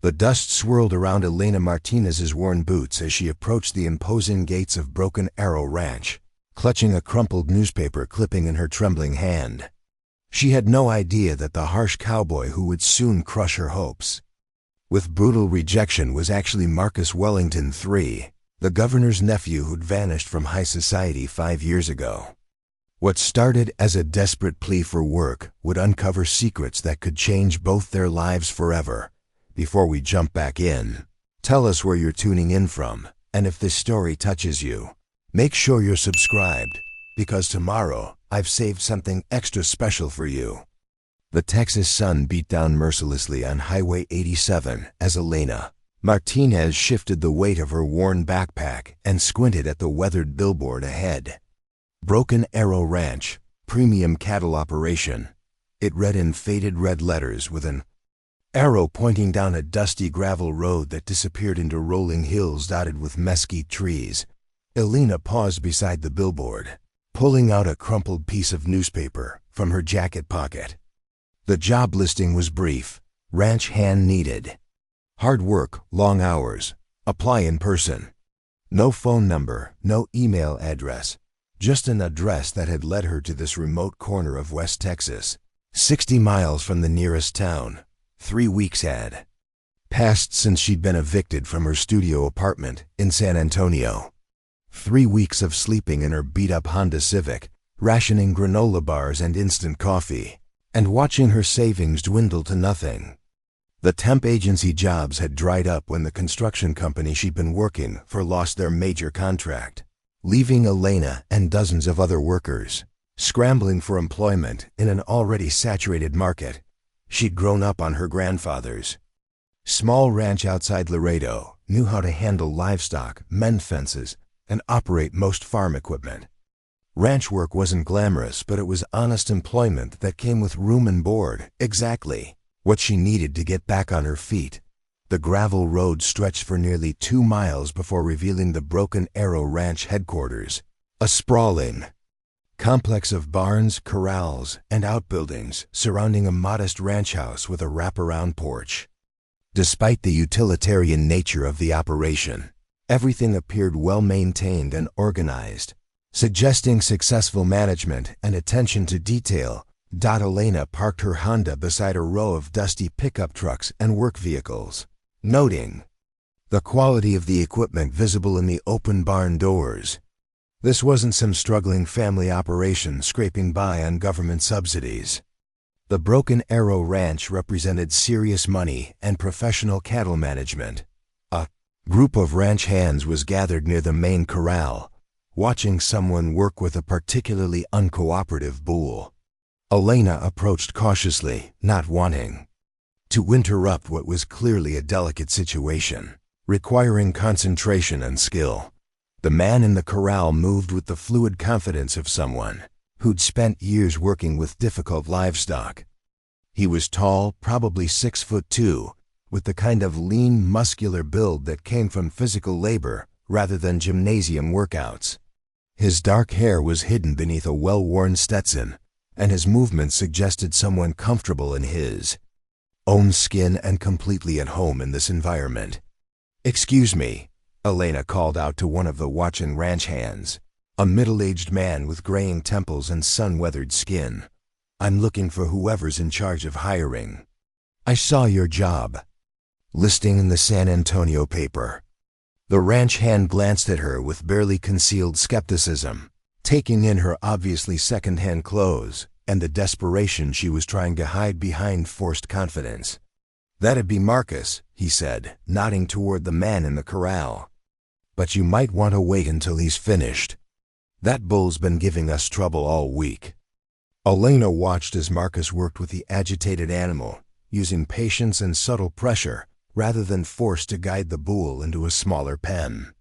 The dust swirled around Elena Martinez's worn boots as she approached the imposing gates of Broken Arrow Ranch, clutching a crumpled newspaper clipping in her trembling hand. She had no idea that the harsh cowboy who would soon crush her hopes with brutal rejection was actually Marcus Wellington III, the governor's nephew who'd vanished from high society 5 years ago. What started as a desperate plea for work would uncover secrets that could change both their lives forever. Before we jump back in, tell us where you're tuning in from, and if this story touches you, make sure you're subscribed, because tomorrow I've saved something extra special for you. The Texas sun beat down mercilessly on Highway 87 as Elena Martinez shifted the weight of her worn backpack and squinted at the weathered billboard ahead. Broken Arrow Ranch, premium cattle operation. It read in faded red letters with an arrow pointing down a dusty gravel road that disappeared into rolling hills dotted with mesquite trees. Elena paused beside the billboard, pulling out a crumpled piece of newspaper from her jacket pocket. The job listing was brief. Ranch hand needed. Hard work, long hours. Apply in person. No phone number, no email address. Just an address that had led her to this remote corner of West Texas, 60 miles from the nearest town. 3 weeks had passed since she'd been evicted from her studio apartment in San Antonio. 3 weeks of sleeping in her beat-up Honda Civic, rationing granola bars and instant coffee, and watching her savings dwindle to nothing. The temp agency jobs had dried up when the construction company she'd been working for lost their major contract, leaving Elena and dozens of other workers scrambling for employment in an already saturated market. She'd grown up on her grandfather's small ranch outside Laredo, knew how to handle livestock, mend fences, and operate most farm equipment. Ranch work wasn't glamorous, but it was honest employment that came with room and board, exactly what she needed to get back on her feet. The gravel road stretched for nearly 2 miles before revealing the Broken Arrow Ranch headquarters, a sprawling complex of barns, corrals, and outbuildings surrounding a modest ranch house with a wraparound porch. Despite the utilitarian nature of the operation, everything appeared well-maintained and organized, suggesting successful management and attention to detail. Elena parked her Honda beside a row of dusty pickup trucks and work vehicles, noting the quality of the equipment visible in the open barn doors. This wasn't some struggling family operation scraping by on government subsidies. The Broken Arrow Ranch represented serious money and professional cattle management. A group of ranch hands was gathered near the main corral, watching someone work with a particularly uncooperative bull. Elena approached cautiously, not wanting to interrupt what was clearly a delicate situation, requiring concentration and skill. The man in the corral moved with the fluid confidence of someone who'd spent years working with difficult livestock. He was tall, probably 6'2", with the kind of lean, muscular build that came from physical labor rather than gymnasium workouts. His dark hair was hidden beneath a well-worn Stetson, and his movements suggested someone comfortable in his own skin and completely at home in this environment. "Excuse me," Elena called out to one of the watching ranch hands, a middle-aged man with graying temples and sun-weathered skin. "I'm looking for whoever's in charge of hiring. I saw your job listing in the San Antonio paper." The ranch hand glanced at her with barely concealed skepticism, taking in her obviously second-hand clothes and the desperation she was trying to hide behind forced confidence. "That'd be Marcus," he said, nodding toward the man in the corral. "But you might want to wait until he's finished. That bull's been giving us trouble all week." Elena watched as Marcus worked with the agitated animal, using patience and subtle pressure rather than force to guide the bull into a smaller pen.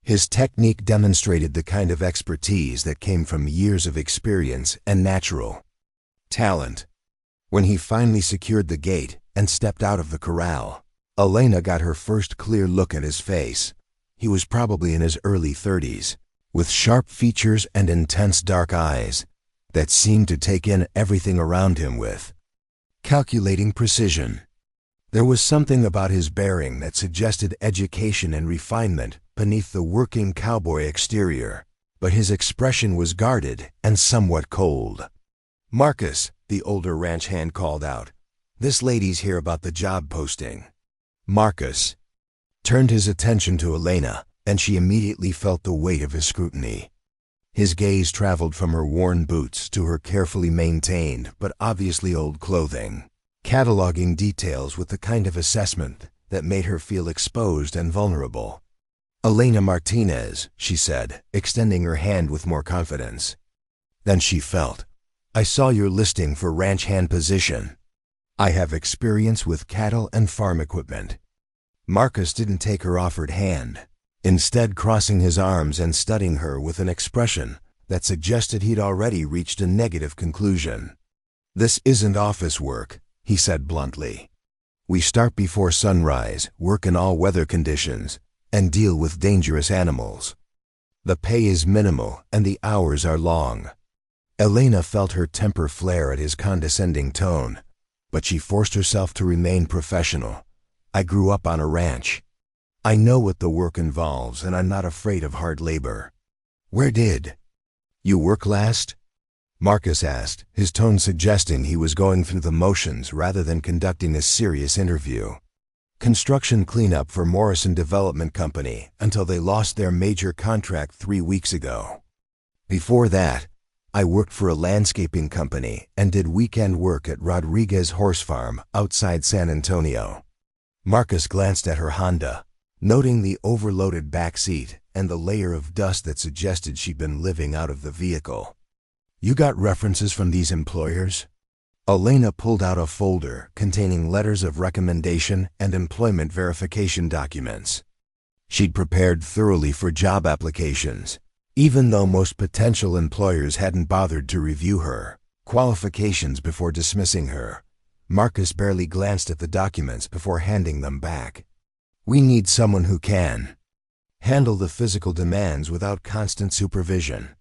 His technique demonstrated the kind of expertise that came from years of experience and natural talent. When he finally secured the gate and stepped out of the corral, Elena got her first clear look at his face. He was probably in his early 30s, with sharp features and intense dark eyes that seemed to take in everything around him with calculating precision. There was something about his bearing that suggested education and refinement beneath the working cowboy exterior, but his expression was guarded and somewhat cold. "Marcus," the older ranch hand called out, "this lady's here about the job posting." Marcus turned his attention to Elena, and she immediately felt the weight of his scrutiny. His gaze traveled from her worn boots to her carefully maintained but obviously old clothing, cataloging details with the kind of assessment that made her feel exposed and vulnerable. "Elena Martinez," she said, extending her hand with more confidence. Then she felt, "I saw your listing for ranch hand position. I have experience with cattle and farm equipment." Marcus didn't take her offered hand, instead crossing his arms and studying her with an expression that suggested he'd already reached a negative conclusion. "This isn't office work," he said bluntly. "We start before sunrise, work in all weather conditions, and deal with dangerous animals. The pay is minimal and the hours are long." Elena felt her temper flare at his condescending tone, but she forced herself to remain professional. "I grew up on a ranch. I know what the work involves, and I'm not afraid of hard labor." "Where did you work last?" Marcus asked, his tone suggesting he was going through the motions rather than conducting a serious interview. "Construction cleanup for Morrison Development Company until they lost their major contract 3 weeks ago. Before that, I worked for a landscaping company and did weekend work at Rodriguez Horse Farm outside San Antonio." Marcus glanced at her Honda, noting the overloaded back seat and the layer of dust that suggested she'd been living out of the vehicle. "You got references from these employers?" Elena pulled out a folder containing letters of recommendation and employment verification documents. She'd prepared thoroughly for job applications, even though most potential employers hadn't bothered to review her qualifications before dismissing her. Marcus barely glanced at the documents before handing them back. "We need someone who can handle the physical demands without constant supervision.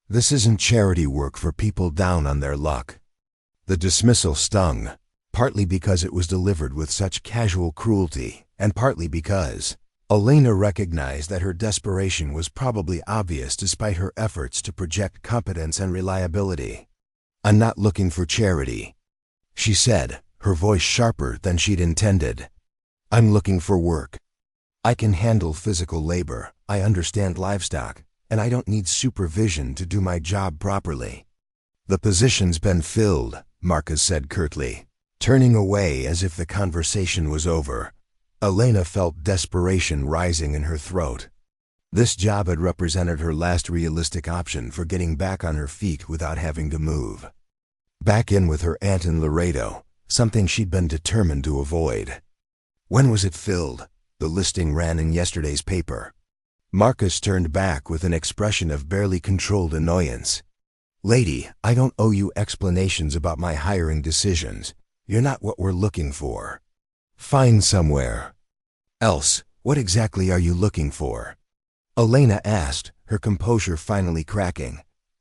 This isn't charity work for people down on their luck." The dismissal stung, partly because it was delivered with such casual cruelty, and partly because Elena recognized that her desperation was probably obvious despite her efforts to project competence and reliability. "I'm not looking for charity," she said, her voice sharper than she'd intended. "I'm looking for work. I can handle physical labor, I understand livestock, and I don't need supervision to do my job properly." "The position's been filled," Marcus said curtly, turning away as if the conversation was over. Elena felt desperation rising in her throat. This job had represented her last realistic option for getting back on her feet without having to move. Back in with her aunt in Laredo, something she'd been determined to avoid. "When was it filled?" The listing ran in yesterday's paper. Marcus turned back with an expression of barely controlled annoyance. "Lady, I don't owe you explanations about my hiring decisions. You're not what we're looking for. Find somewhere else. What exactly are you looking for?" Elena asked, her composure finally cracking.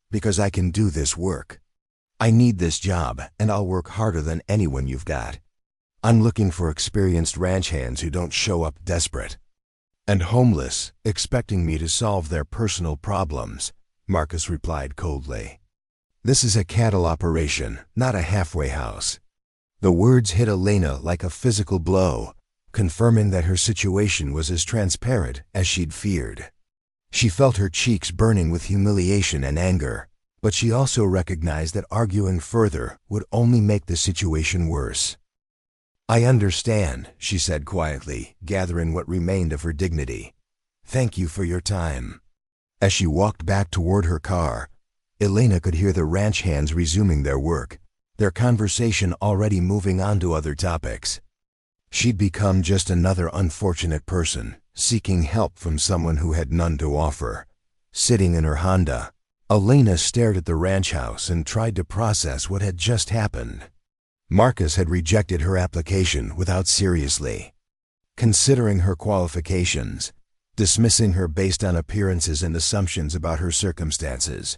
"Because I can do this work. I need this job, and I'll work harder than anyone you've got. I'm looking for experienced ranch hands who don't show up desperate and homeless, expecting me to solve their personal problems," Marcus replied coldly. "This is a cattle operation, not a halfway house." The words hit Elena like a physical blow, confirming that her situation was as transparent as she'd feared. She felt her cheeks burning with humiliation and anger, but she also recognized that arguing further would only make the situation worse. "I understand," she said quietly, gathering what remained of her dignity. "Thank you for your time." As she walked back toward her car, Elena could hear the ranch hands resuming their work, their conversation already moving on to other topics. She'd become just another unfortunate person, seeking help from someone who had none to offer. Sitting in her Honda, Elena stared at the ranch house and tried to process what had just happened. Marcus had rejected her application without seriously considering her qualifications, dismissing her based on appearances and assumptions about her circumstances.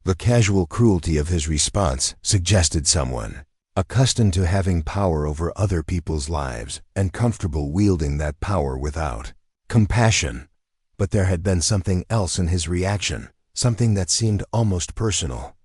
The casual cruelty of his response suggested someone accustomed to having power over other people's lives and comfortable wielding that power without compassion. But there had been something else in his reaction, something that seemed almost personal.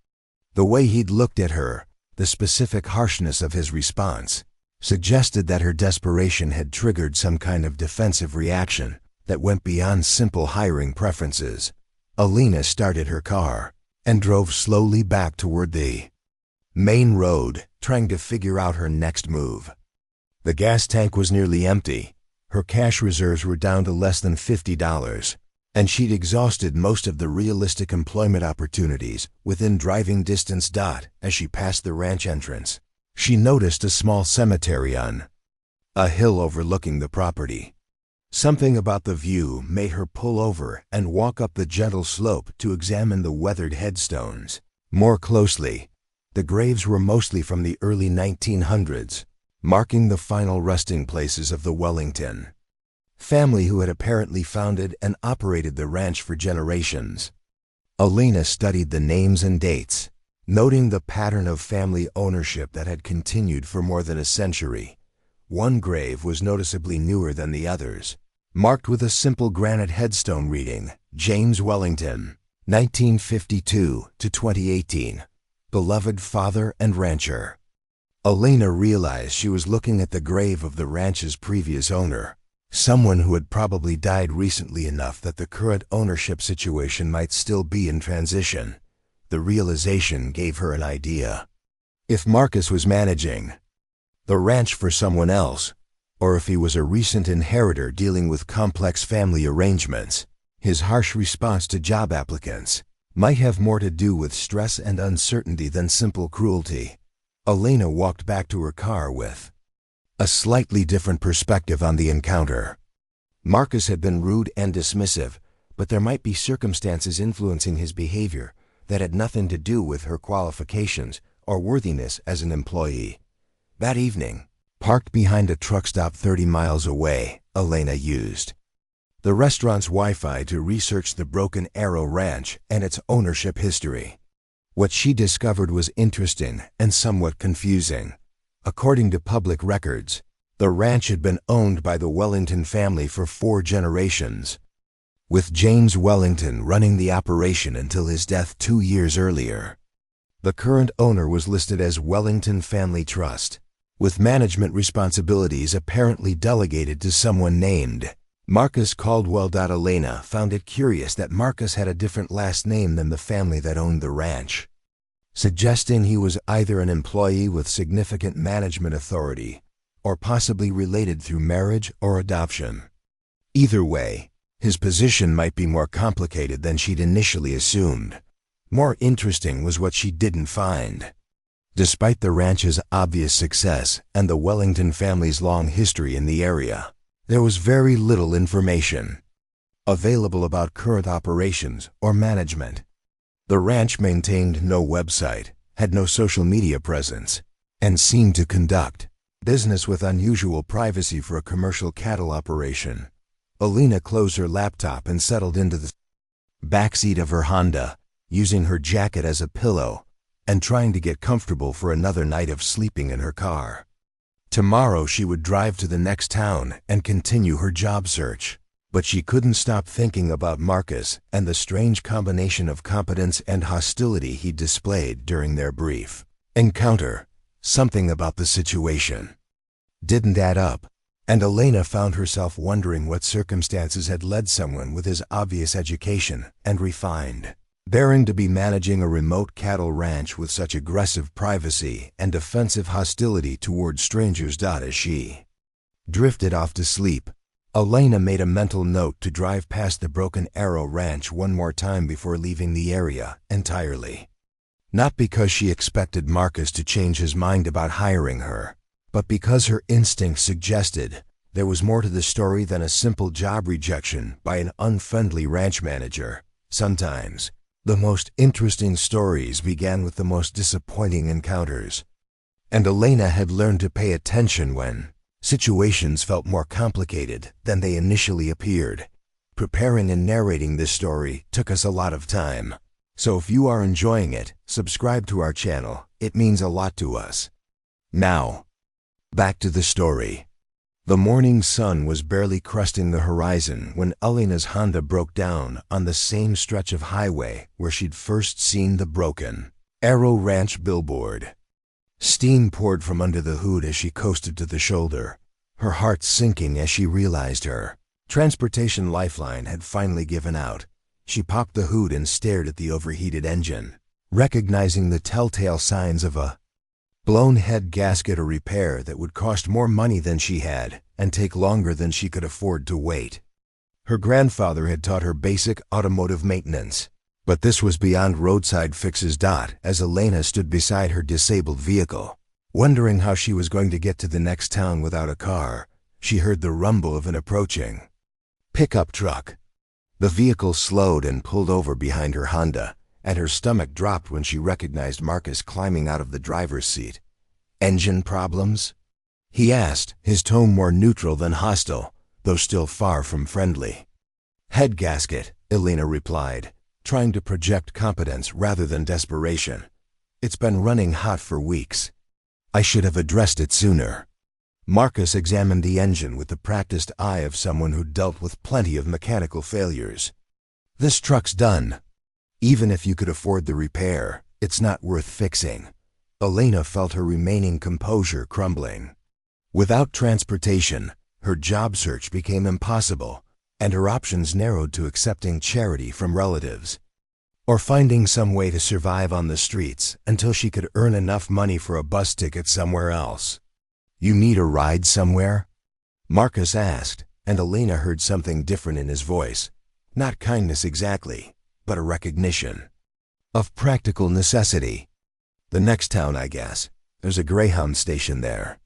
The way he'd looked at her, the specific harshness of his response, suggested that her desperation had triggered some kind of defensive reaction that went beyond simple hiring preferences. Alina started her car and drove slowly back toward the main road, trying to figure out her next move. The gas tank was nearly empty. Her cash reserves were down to less than $50, and she'd exhausted most of the realistic employment opportunities within driving distance. As she passed the ranch entrance, she noticed a small cemetery on a hill overlooking the property. Something about the view made her pull over and walk up the gentle slope to examine the weathered headstones more closely. The graves were mostly from the early 1900s, marking the final resting places of the Wellington family who had apparently founded and operated the ranch for generations. Alina studied the names and dates, noting the pattern of family ownership that had continued for more than a century. One grave was noticeably newer than the others, marked with a simple granite headstone reading, James Wellington, 1952 to 2018, beloved father and rancher. Alina realized she was looking at the grave of the ranch's previous owner, someone who had probably died recently enough that the current ownership situation might still be in transition. The realization gave her an idea. If Marcus was managing the ranch for someone else, or if he was a recent inheritor dealing with complex family arrangements, his harsh response to job applicants might have more to do with stress and uncertainty than simple cruelty. Alina walked back to her car with a slightly different perspective on the encounter. Marcus had been rude and dismissive, but there might be circumstances influencing his behavior that had nothing to do with her qualifications or worthiness as an employee. That evening, parked behind a truck stop 30 miles away, Alina used the restaurant's Wi-Fi to research the Broken Arrow Ranch and its ownership history. What she discovered was interesting and somewhat confusing. According to public records, the ranch had been owned by the Wellington family for 4 generations, with James Wellington running the operation until his death 2 years earlier. The current owner was listed as Wellington Family Trust, with management responsibilities apparently delegated to someone named Marcus Caldwell. Alina found it curious that Marcus had a different last name than the family that owned the ranch, suggesting he was either an employee with significant management authority or possibly related through marriage or adoption. Either way, his position might be more complicated than she'd initially assumed. More interesting was what she didn't find. Despite the ranch's obvious success and the Wellington family's long history in the area, there was very little information available about current operations or management. The ranch maintained no website, had no social media presence, and seemed to conduct business with unusual privacy for a commercial cattle operation. Alina closed her laptop and settled into the backseat of her Honda, using her jacket as a pillow and trying to get comfortable for another night of sleeping in her car. Tomorrow she would drive to the next town and continue her job search. But she couldn't stop thinking about Marcus and the strange combination of competence and hostility he displayed during their brief encounter. Something about the situation didn't add up, and Alina found herself wondering what circumstances had led someone with his obvious education and refined bearing to be managing a remote cattle ranch with such aggressive privacy and defensive hostility toward strangers. As she drifted off to sleep, Alina made a mental note to drive past the Broken Arrow Ranch one more time before leaving the area entirely. Not because she expected Marcus to change his mind about hiring her, but because her instincts suggested there was more to the story than a simple job rejection by an unfriendly ranch manager. Sometimes, the most interesting stories began with the most disappointing encounters, and Alina had learned to pay attention when situations felt more complicated than they initially appeared. Preparing and narrating this story took us a lot of time, so if you are enjoying it, subscribe to our channel. It means a lot to us. Now, back to the story. The morning sun was barely cresting the horizon when Elena's Honda broke down on the same stretch of highway where she'd first seen the broken Arrow Ranch billboard. Steam poured from under the hood as she coasted to the shoulder, her heart sinking as she realized her transportation lifeline had finally given out. She popped the hood and stared at the overheated engine, recognizing the telltale signs of a blown head gasket or repair that would cost more money than she had and take longer than she could afford to wait. Her grandfather had taught her basic automotive maintenance, but this was beyond roadside fixes. As Elena stood beside her disabled vehicle, wondering how she was going to get to the next town without a car, she heard the rumble of an approaching pickup truck. The vehicle slowed and pulled over behind her Honda, and her stomach dropped when she recognized Marcus climbing out of the driver's seat. "Engine problems?" he asked, his tone more neutral than hostile, though still far from friendly. "Head gasket," Elena replied, trying to project competence rather than desperation. "It's been running hot for weeks. I should have addressed it sooner." Marcus examined the engine with the practiced eye of someone who dealt with plenty of mechanical failures. "This truck's done. Even if you could afford the repair, it's not worth fixing." Elena felt her remaining composure crumbling. Without transportation, her job search became impossible, and her options narrowed to accepting charity from relatives, or finding some way to survive on the streets until she could earn enough money for a bus ticket somewhere else. "You need a ride somewhere?" Marcus asked, and Elena heard something different in his voice. Not kindness exactly, but a recognition of practical necessity. "The next town, I guess. There's a Greyhound station there."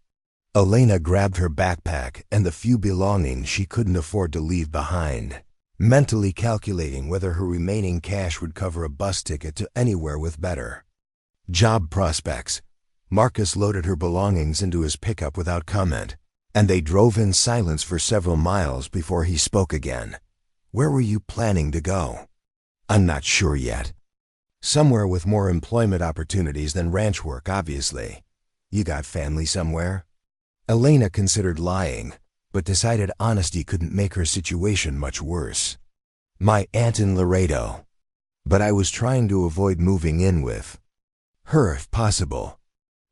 Elena grabbed her backpack and the few belongings she couldn't afford to leave behind, mentally calculating whether her remaining cash would cover a bus ticket to anywhere with better job prospects. Marcus loaded her belongings into his pickup without comment, and they drove in silence for several miles before he spoke again. "Where were you planning to go?" "I'm not sure yet. Somewhere with more employment opportunities than ranch work, obviously." "You got family somewhere?" Elena considered lying, but decided honesty couldn't make her situation much worse. "My aunt in Laredo. But I was trying to avoid moving in with her if possible."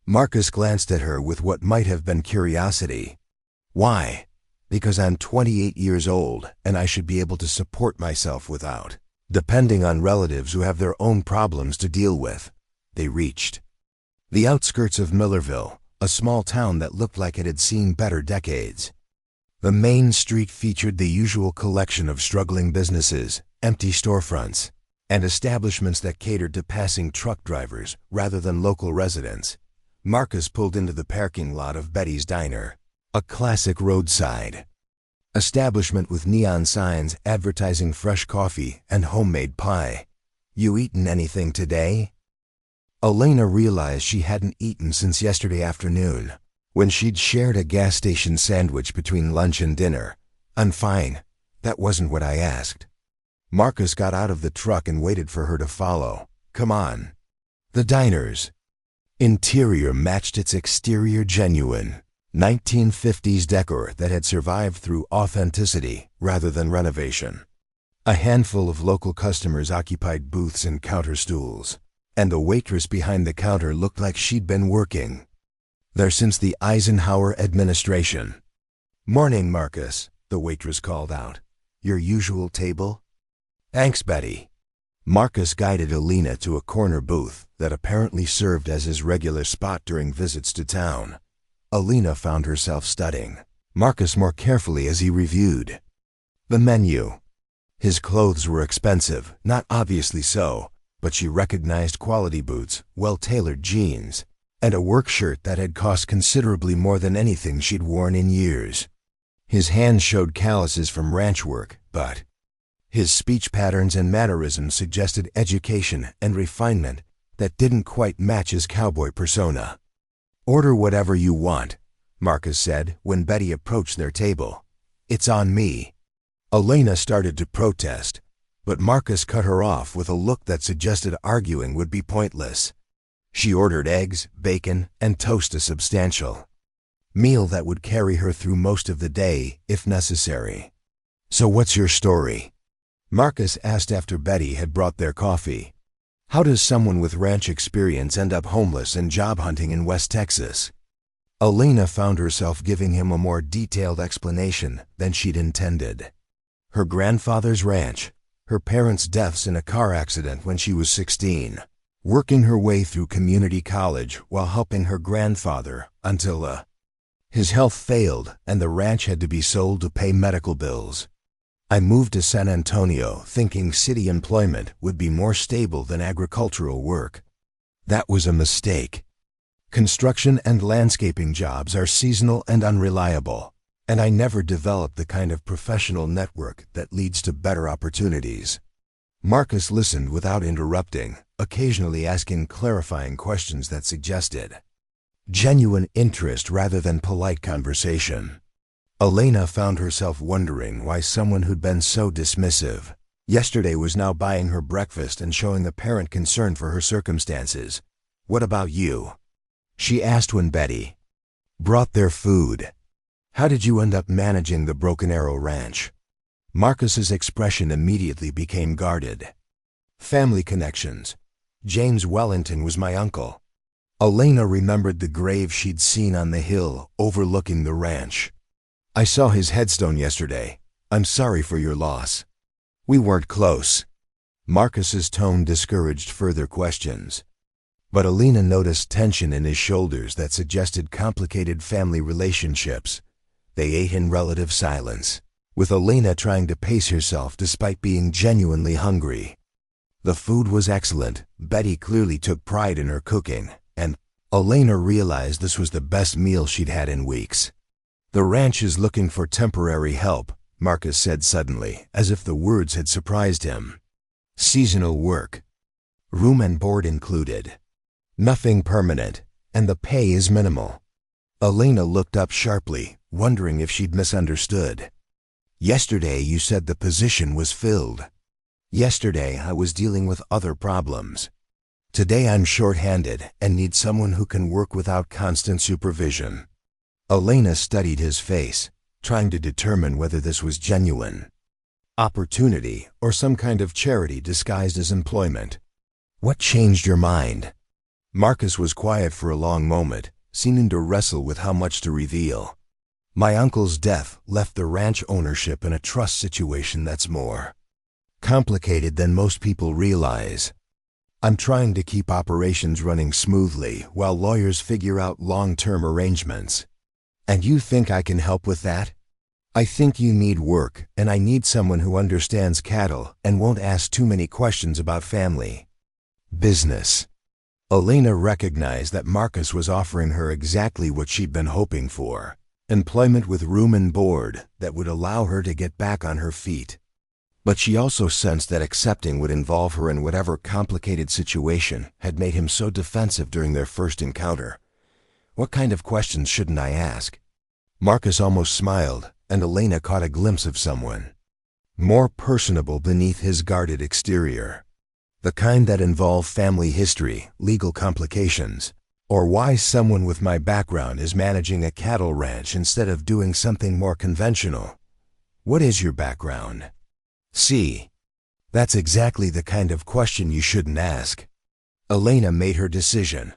Marcus glanced at her with what might have been curiosity. "Why?" "Because I'm 28 years old and I should be able to support myself without depending on relatives who have their own problems to deal with." They reached the outskirts of Millerville, a small town that looked like it had seen better decades. The main street featured the usual collection of struggling businesses, empty storefronts, and establishments that catered to passing truck drivers rather than local residents. Marcus pulled into the parking lot of Betty's Diner, a classic roadside establishment with neon signs advertising fresh coffee and homemade pie. "You eaten anything today?" Elena realized she hadn't eaten since yesterday afternoon, when she'd shared a gas station sandwich between lunch and dinner. "I'm fine. That wasn't what I asked." Marcus got out of the truck and waited for her to follow. "Come on." The diner's interior matched its exterior, genuine 1950s decor that had survived through authenticity rather than renovation. A handful of local customers occupied booths and counter stools, and the waitress behind the counter looked like she'd been working there since the Eisenhower administration. "Morning, Marcus," the waitress called out. "Your usual table?" "Thanks, Betty." Marcus guided Elena to a corner booth that apparently served as his regular spot during visits to town. Elena found herself studying Marcus more carefully as he reviewed the menu. His clothes were expensive, not obviously so, but she recognized quality boots, well-tailored jeans, and a work shirt that had cost considerably more than anything she'd worn in years. His hands showed calluses from ranch work, but his speech patterns and mannerisms suggested education and refinement that didn't quite match his cowboy persona. "Order whatever you want," Marcus said when Betty approached their table. "It's on me." Elena started to protest, but Marcus cut her off with a look that suggested arguing would be pointless. She ordered eggs, bacon, and toast, a substantial meal that would carry her through most of the day, if necessary. "So what's your story?" Marcus asked after Betty had brought their coffee. "How does someone with ranch experience end up homeless and job hunting in West Texas?" Elena found herself giving him a more detailed explanation than she'd intended. Her grandfather's ranch, her parents' deaths in a car accident when she was 16, working her way through community college while helping her grandfather until his health failed and the ranch had to be sold to pay medical bills. "I moved to San Antonio thinking city employment would be more stable than agricultural work. That was a mistake. Construction and landscaping jobs are seasonal and unreliable, and I never developed the kind of professional network that leads to better opportunities." Marcus listened without interrupting, occasionally asking clarifying questions that suggested genuine interest rather than polite conversation. Elena found herself wondering why someone who'd been so dismissive yesterday was now buying her breakfast and showing apparent concern for her circumstances. "What about you?" she asked when Betty brought their food. "How did you end up managing the Broken Arrow Ranch?" Marcus's expression immediately became guarded. "Family connections. James Wellington was my uncle." Elena remembered the grave she'd seen on the hill overlooking the ranch. "I saw his headstone yesterday. I'm sorry for your loss." "We weren't close." Marcus's tone discouraged further questions. But Elena noticed tension in his shoulders that suggested complicated family relationships. They ate in relative silence, with Elena trying to pace herself despite being genuinely hungry. The food was excellent. Betty clearly took pride in her cooking, and Elena realized this was the best meal she'd had in weeks. "The ranch is looking for temporary help," Marcus said suddenly, as if the words had surprised him. "Seasonal work. Room and board included. Nothing permanent, and the pay is minimal." Elena looked up sharply, wondering if she'd misunderstood. "Yesterday you said the position was filled." "Yesterday I was dealing with other problems. Today I'm short-handed and need someone who can work without constant supervision." Elena studied his face, trying to determine whether this was genuine opportunity or some kind of charity disguised as employment. "What changed your mind?" Marcus was quiet for a long moment, seeming to wrestle with how much to reveal. "My uncle's death left the ranch ownership in a trust situation that's more complicated than most people realize. I'm trying to keep operations running smoothly while lawyers figure out long-term arrangements. And you think I can help with that? I think you need work, and I need someone who understands cattle and won't ask too many questions about family business." Elena recognized that Marcus was offering her exactly what she'd been hoping for: employment with room and board that would allow her to get back on her feet. But she also sensed that accepting would involve her in whatever complicated situation had made him so defensive during their first encounter. "What kind of questions shouldn't I ask?" Marcus almost smiled, and Elena caught a glimpse of someone more personable beneath his guarded exterior. The kind that involve family history, legal complications, or why someone with my background is managing a cattle ranch instead of doing something more conventional. "What is your background?" "See, that's exactly the kind of question you shouldn't ask." Elena made her decision.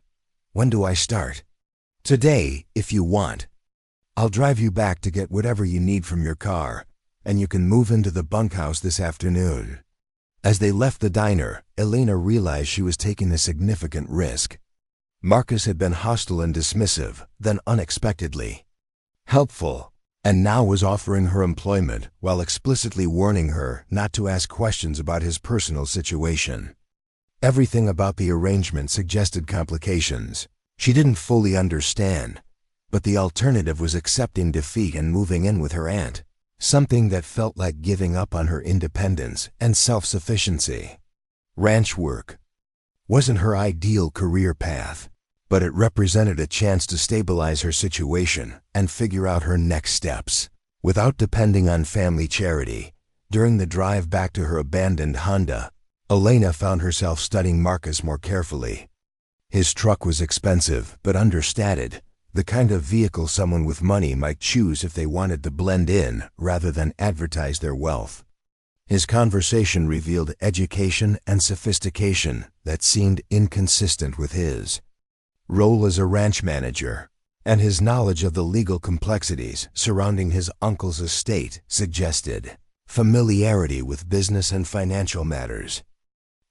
"When do I start?" "Today, if you want. I'll drive you back to get whatever you need from your car, and you can move into the bunkhouse this afternoon." As they left the diner, Elena realized she was taking a significant risk. Marcus had been hostile and dismissive, then unexpectedly helpful, and now was offering her employment while explicitly warning her not to ask questions about his personal situation. Everything about the arrangement suggested complications. She didn't fully understand, but the alternative was accepting defeat and moving in with her aunt, something that felt like giving up on her independence and self-sufficiency. Ranch work wasn't her ideal career path, but it represented a chance to stabilize her situation and figure out her next steps without depending on family charity. During the drive back to her abandoned Honda, Elena found herself studying Marcus more carefully. His truck was expensive but understated, the kind of vehicle someone with money might choose if they wanted to blend in rather than advertise their wealth. His conversation revealed education and sophistication that seemed inconsistent with his role as a ranch manager, and his knowledge of the legal complexities surrounding his uncle's estate suggested familiarity with business and financial matters.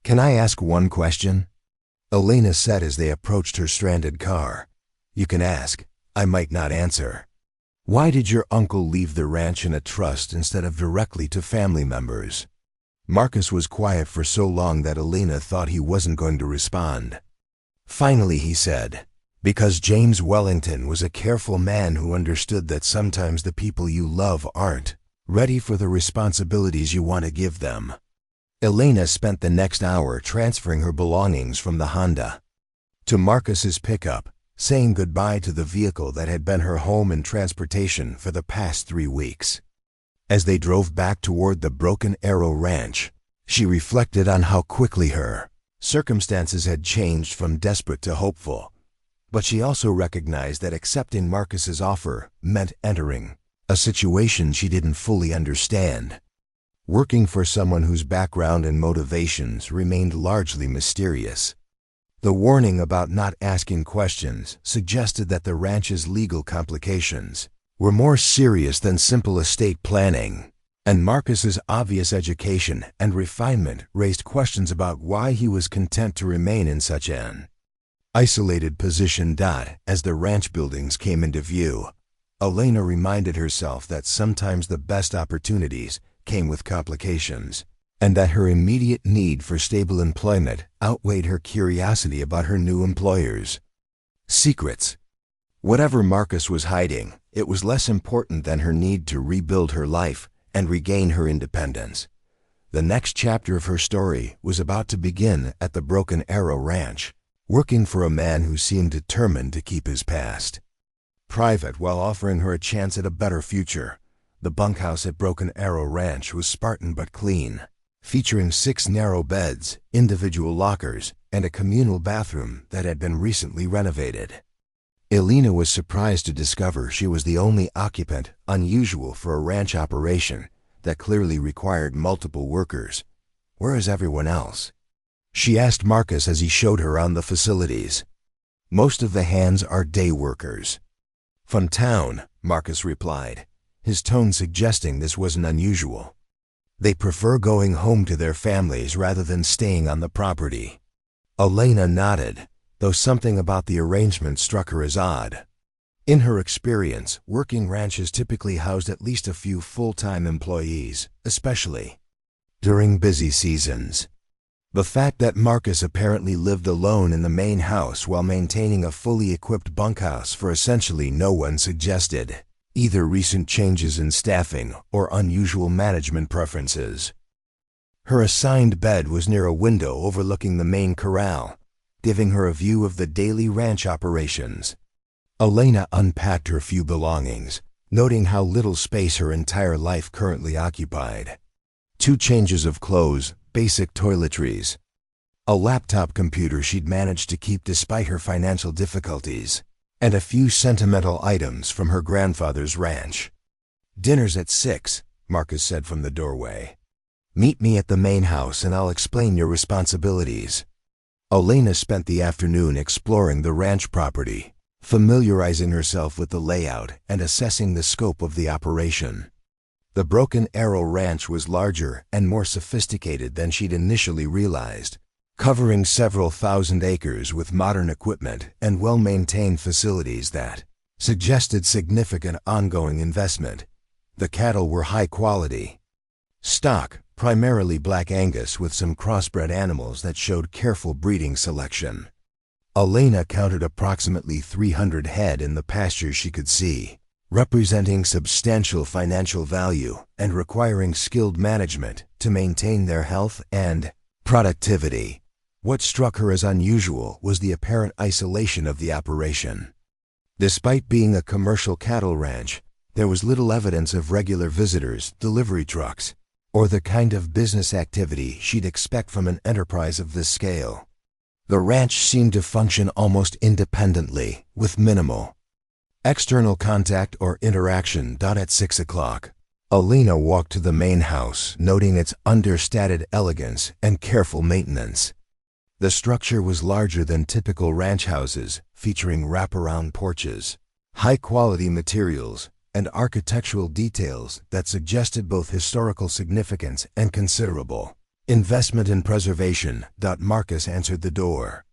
"Can I ask one question?" Elena said as they approached her stranded car. "You can ask. I might not answer. Why did your uncle leave the ranch in a trust instead of directly to family members?" Marcus was quiet for so long that Elena thought he wasn't going to respond. Finally he said, "Because James Wellington was a careful man who understood that sometimes the people you love aren't ready for the responsibilities you want to give them." Elena spent the next hour transferring her belongings from the Honda to Marcus's pickup, saying goodbye to the vehicle that had been her home and transportation for the past 3 weeks. As they drove back toward the Broken Arrow Ranch, she reflected on how quickly her circumstances had changed from desperate to hopeful. But she also recognized that accepting Marcus's offer meant entering a situation she didn't fully understand, working for someone whose background and motivations remained largely mysterious. The warning about not asking questions suggested that the ranch's legal complications were more serious than simple estate planning, and Marcus's obvious education and refinement raised questions about why he was content to remain in such an isolated position. As the ranch buildings came into view, Elena reminded herself that sometimes the best opportunities came with complications, and that her immediate need for stable employment outweighed her curiosity about her new employer's secrets. Whatever Marcus was hiding, it was less important than her need to rebuild her life and regain her independence. The next chapter of her story was about to begin at the Broken Arrow Ranch, working for a man who seemed determined to keep his past private while offering her a chance at a better future. The bunkhouse at Broken Arrow Ranch was Spartan but clean, featuring 6 narrow beds, individual lockers, and a communal bathroom that had been recently renovated. Elena was surprised to discover she was the only occupant, unusual for a ranch operation that clearly required multiple workers. "Where is everyone else?" she asked Marcus as he showed her around the facilities. "Most of the hands are day workers." "From town," Marcus replied, his tone suggesting this wasn't unusual. "They prefer going home to their families rather than staying on the property." Elena nodded, though something about the arrangement struck her as odd. In her experience, working ranches typically housed at least a few full-time employees, especially during busy seasons. The fact that Marcus apparently lived alone in the main house while maintaining a fully equipped bunkhouse for essentially no one suggested either recent changes in staffing or unusual management preferences. Her assigned bed was near a window overlooking the main corral, giving her a view of the daily ranch operations. Elena unpacked her few belongings, noting how little space her entire life currently occupied. 2 changes of clothes, basic toiletries, a laptop computer she'd managed to keep despite her financial difficulties, and a few sentimental items from her grandfather's ranch. "Dinner's at 6, Marcus said from the doorway. "Meet me at the main house and I'll explain your responsibilities." Elena spent the afternoon exploring the ranch property, familiarizing herself with the layout and assessing the scope of the operation. The Broken Arrow Ranch was larger and more sophisticated than she'd initially realized, covering several thousand acres with modern equipment and well-maintained facilities that suggested significant ongoing investment. The cattle were high quality stock, primarily Black Angus with some crossbred animals that showed careful breeding selection. Elena counted approximately 300 head in the pastures she could see, representing substantial financial value and requiring skilled management to maintain their health and productivity. What struck her as unusual was the apparent isolation of the operation. Despite being a commercial cattle ranch, there was little evidence of regular visitors, delivery trucks, or the kind of business activity she'd expect from an enterprise of this scale. The ranch seemed to function almost independently, with minimal external contact or interaction. At 6 o'clock, Alina walked to the main house, noting its understated elegance and careful maintenance. The structure was larger than typical ranch houses, featuring wraparound porches, high-quality materials, and architectural details that suggested both historical significance and considerable investment in preservation. Marcus answered the door,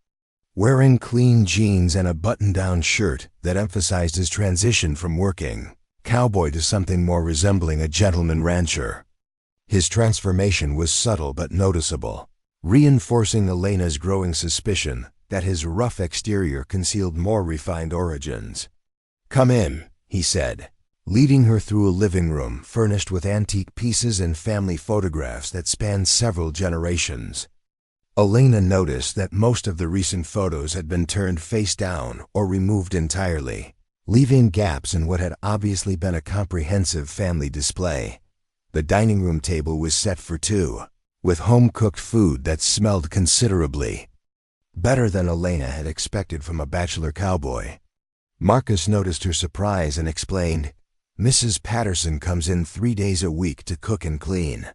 wearing clean jeans and a button-down shirt that emphasized his transition from working cowboy to something more resembling a gentleman rancher. His transformation was subtle but noticeable, reinforcing Elena's growing suspicion that his rough exterior concealed more refined origins. "Come in," he said, leading her through a living room furnished with antique pieces and family photographs that spanned several generations. Elena noticed that most of the recent photos had been turned face down or removed entirely, leaving gaps in what had obviously been a comprehensive family display. The dining room table was set for two, with home-cooked food that smelled considerably better than Elena had expected from a bachelor cowboy. Marcus noticed her surprise and explained, "Mrs. Patterson comes in 3 days a week to cook and clean.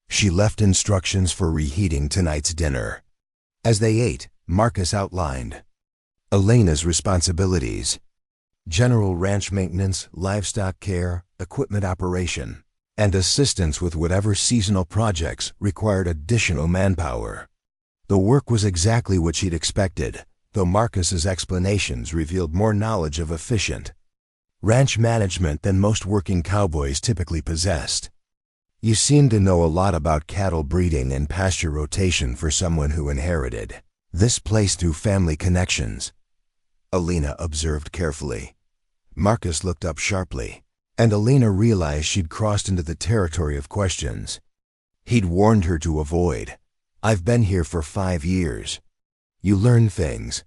She left instructions for reheating tonight's dinner." As they ate, Marcus outlined Elena's responsibilities: general ranch maintenance, livestock care, equipment operation, and assistance with whatever seasonal projects required additional manpower. The work was exactly what she'd expected, though Marcus's explanations revealed more knowledge of efficient ranch management than most working cowboys typically possessed. "You seem to know a lot about cattle breeding and pasture rotation for someone who inherited this place through family connections," Elena observed carefully. Marcus looked up sharply, and Elena realized she'd crossed into the territory of questions he'd warned her to avoid. "I've been here for 5 years. You learn things.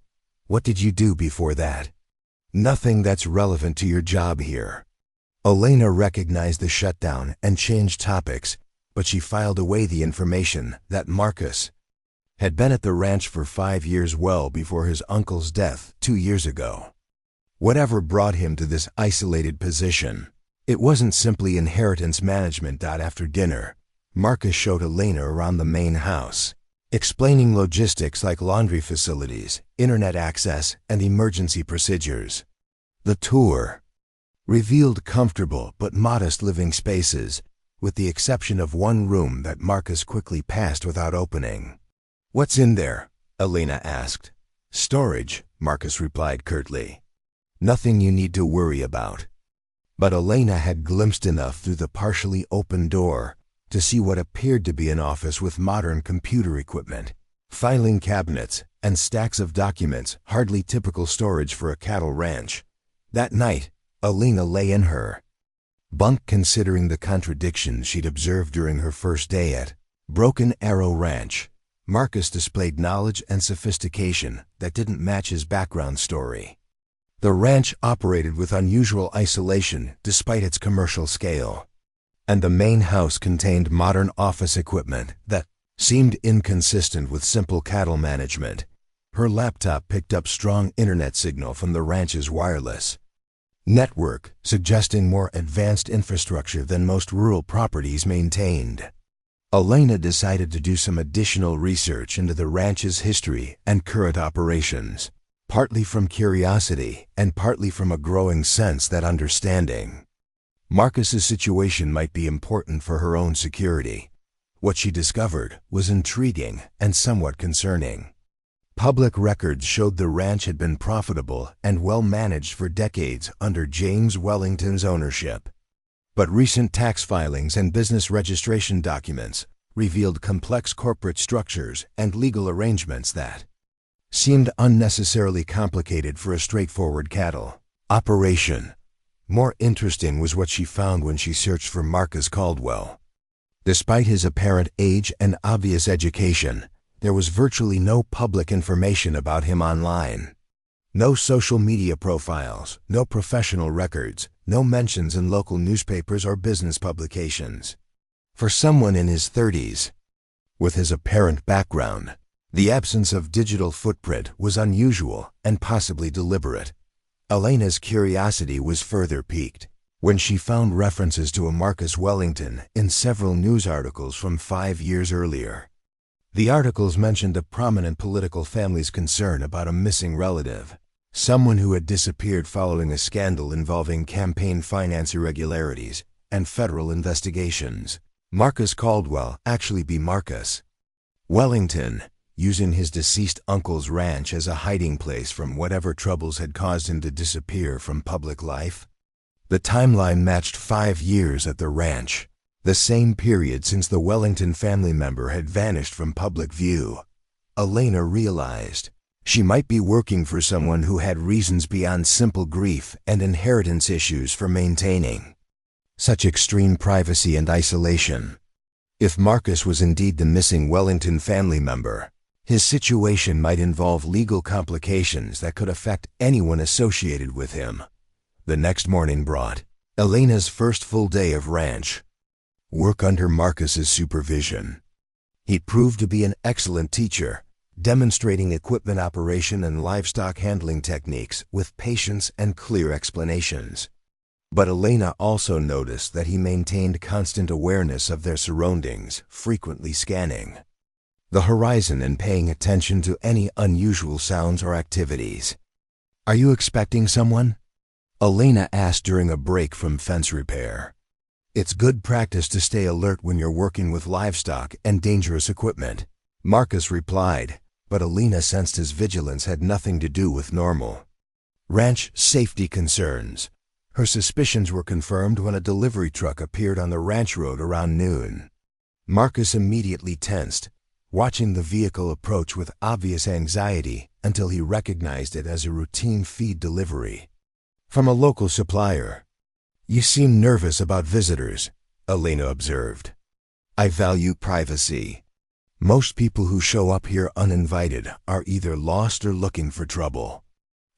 What did you do before that?" "Nothing that's relevant to your job here." Elena recognized the shutdown and changed topics, but she filed away the information that Marcus had been at the ranch for 5 years, well before his uncle's death 2 years ago. Whatever brought him to this isolated position, it wasn't simply inheritance management. After dinner, Marcus showed Elena around the main house, explaining logistics like laundry facilities, internet access, and emergency procedures. The tour revealed comfortable but modest living spaces, with the exception of one room that Marcus quickly passed without opening. "What's in there?" Elena asked. "Storage," Marcus replied curtly. "Nothing you need to worry about." But Elena had glimpsed enough through the partially open door to see what appeared to be an office with modern computer equipment, filing cabinets, and stacks of documents, hardly typical storage for a cattle ranch. That night, Elena lay in her bunk considering the contradictions she'd observed during her first day at Broken Arrow Ranch. Marcus displayed knowledge and sophistication that didn't match his background story. The ranch operated with unusual isolation despite its commercial scale, and the main house contained modern office equipment that seemed inconsistent with simple cattle management. Her laptop picked up strong internet signal from the ranch's wireless network, suggesting more advanced infrastructure than most rural properties maintained. Elena decided to do some additional research into the ranch's history and current operations, partly from curiosity and partly from a growing sense that understanding Marcus's situation might be important for her own security. What she discovered was intriguing and somewhat concerning. Public records showed the ranch had been profitable and well managed for decades under James Wellington's ownership. But recent tax filings and business registration documents revealed complex corporate structures and legal arrangements that seemed unnecessarily complicated for a straightforward cattle operation. More interesting was what she found when she searched for Marcus Caldwell. Despite his apparent age and obvious education, there was virtually no public information about him online. No social media profiles, no professional records, no mentions in local newspapers or business publications. For someone in his 30s, with his apparent background, The absence of digital footprint was unusual and possibly deliberate. Elena's curiosity was further piqued when she found references to a Marcus Wellington in several news articles from 5 years earlier. The articles mentioned a prominent political family's concern about a missing relative, someone who had disappeared following a scandal involving campaign finance irregularities and federal investigations. Marcus Caldwell, actually be Marcus Wellington, using his deceased uncle's ranch as a hiding place from whatever troubles had caused him to disappear from public life. The timeline matched 5 years at the ranch, the same period since the Wellington family member had vanished from public view. Elena realized she might be working for someone who had reasons beyond simple grief and inheritance issues for maintaining such extreme privacy and isolation. If Marcus was indeed the missing Wellington family member, his situation might involve legal complications that could affect anyone associated with him. The next morning brought Elena's first full day of ranch work under Marcus's supervision. He proved to be an excellent teacher, demonstrating equipment operation and livestock handling techniques with patience and clear explanations. But Elena also noticed that he maintained constant awareness of their surroundings, frequently scanning the horizon and paying attention to any unusual sounds or activities. "Are you expecting someone?" Elena asked during a break from fence repair. "It's good practice to stay alert when you're working with livestock and dangerous equipment," Marcus replied, but Elena sensed his vigilance had nothing to do with normal ranch safety concerns. Her suspicions were confirmed when a delivery truck appeared on the ranch road around noon. Marcus immediately tensed, watching the vehicle approach with obvious anxiety until he recognized it as a routine feed delivery from a local supplier. "You seem nervous about visitors," Elena observed. "I value privacy. Most people who show up here uninvited are either lost or looking for trouble."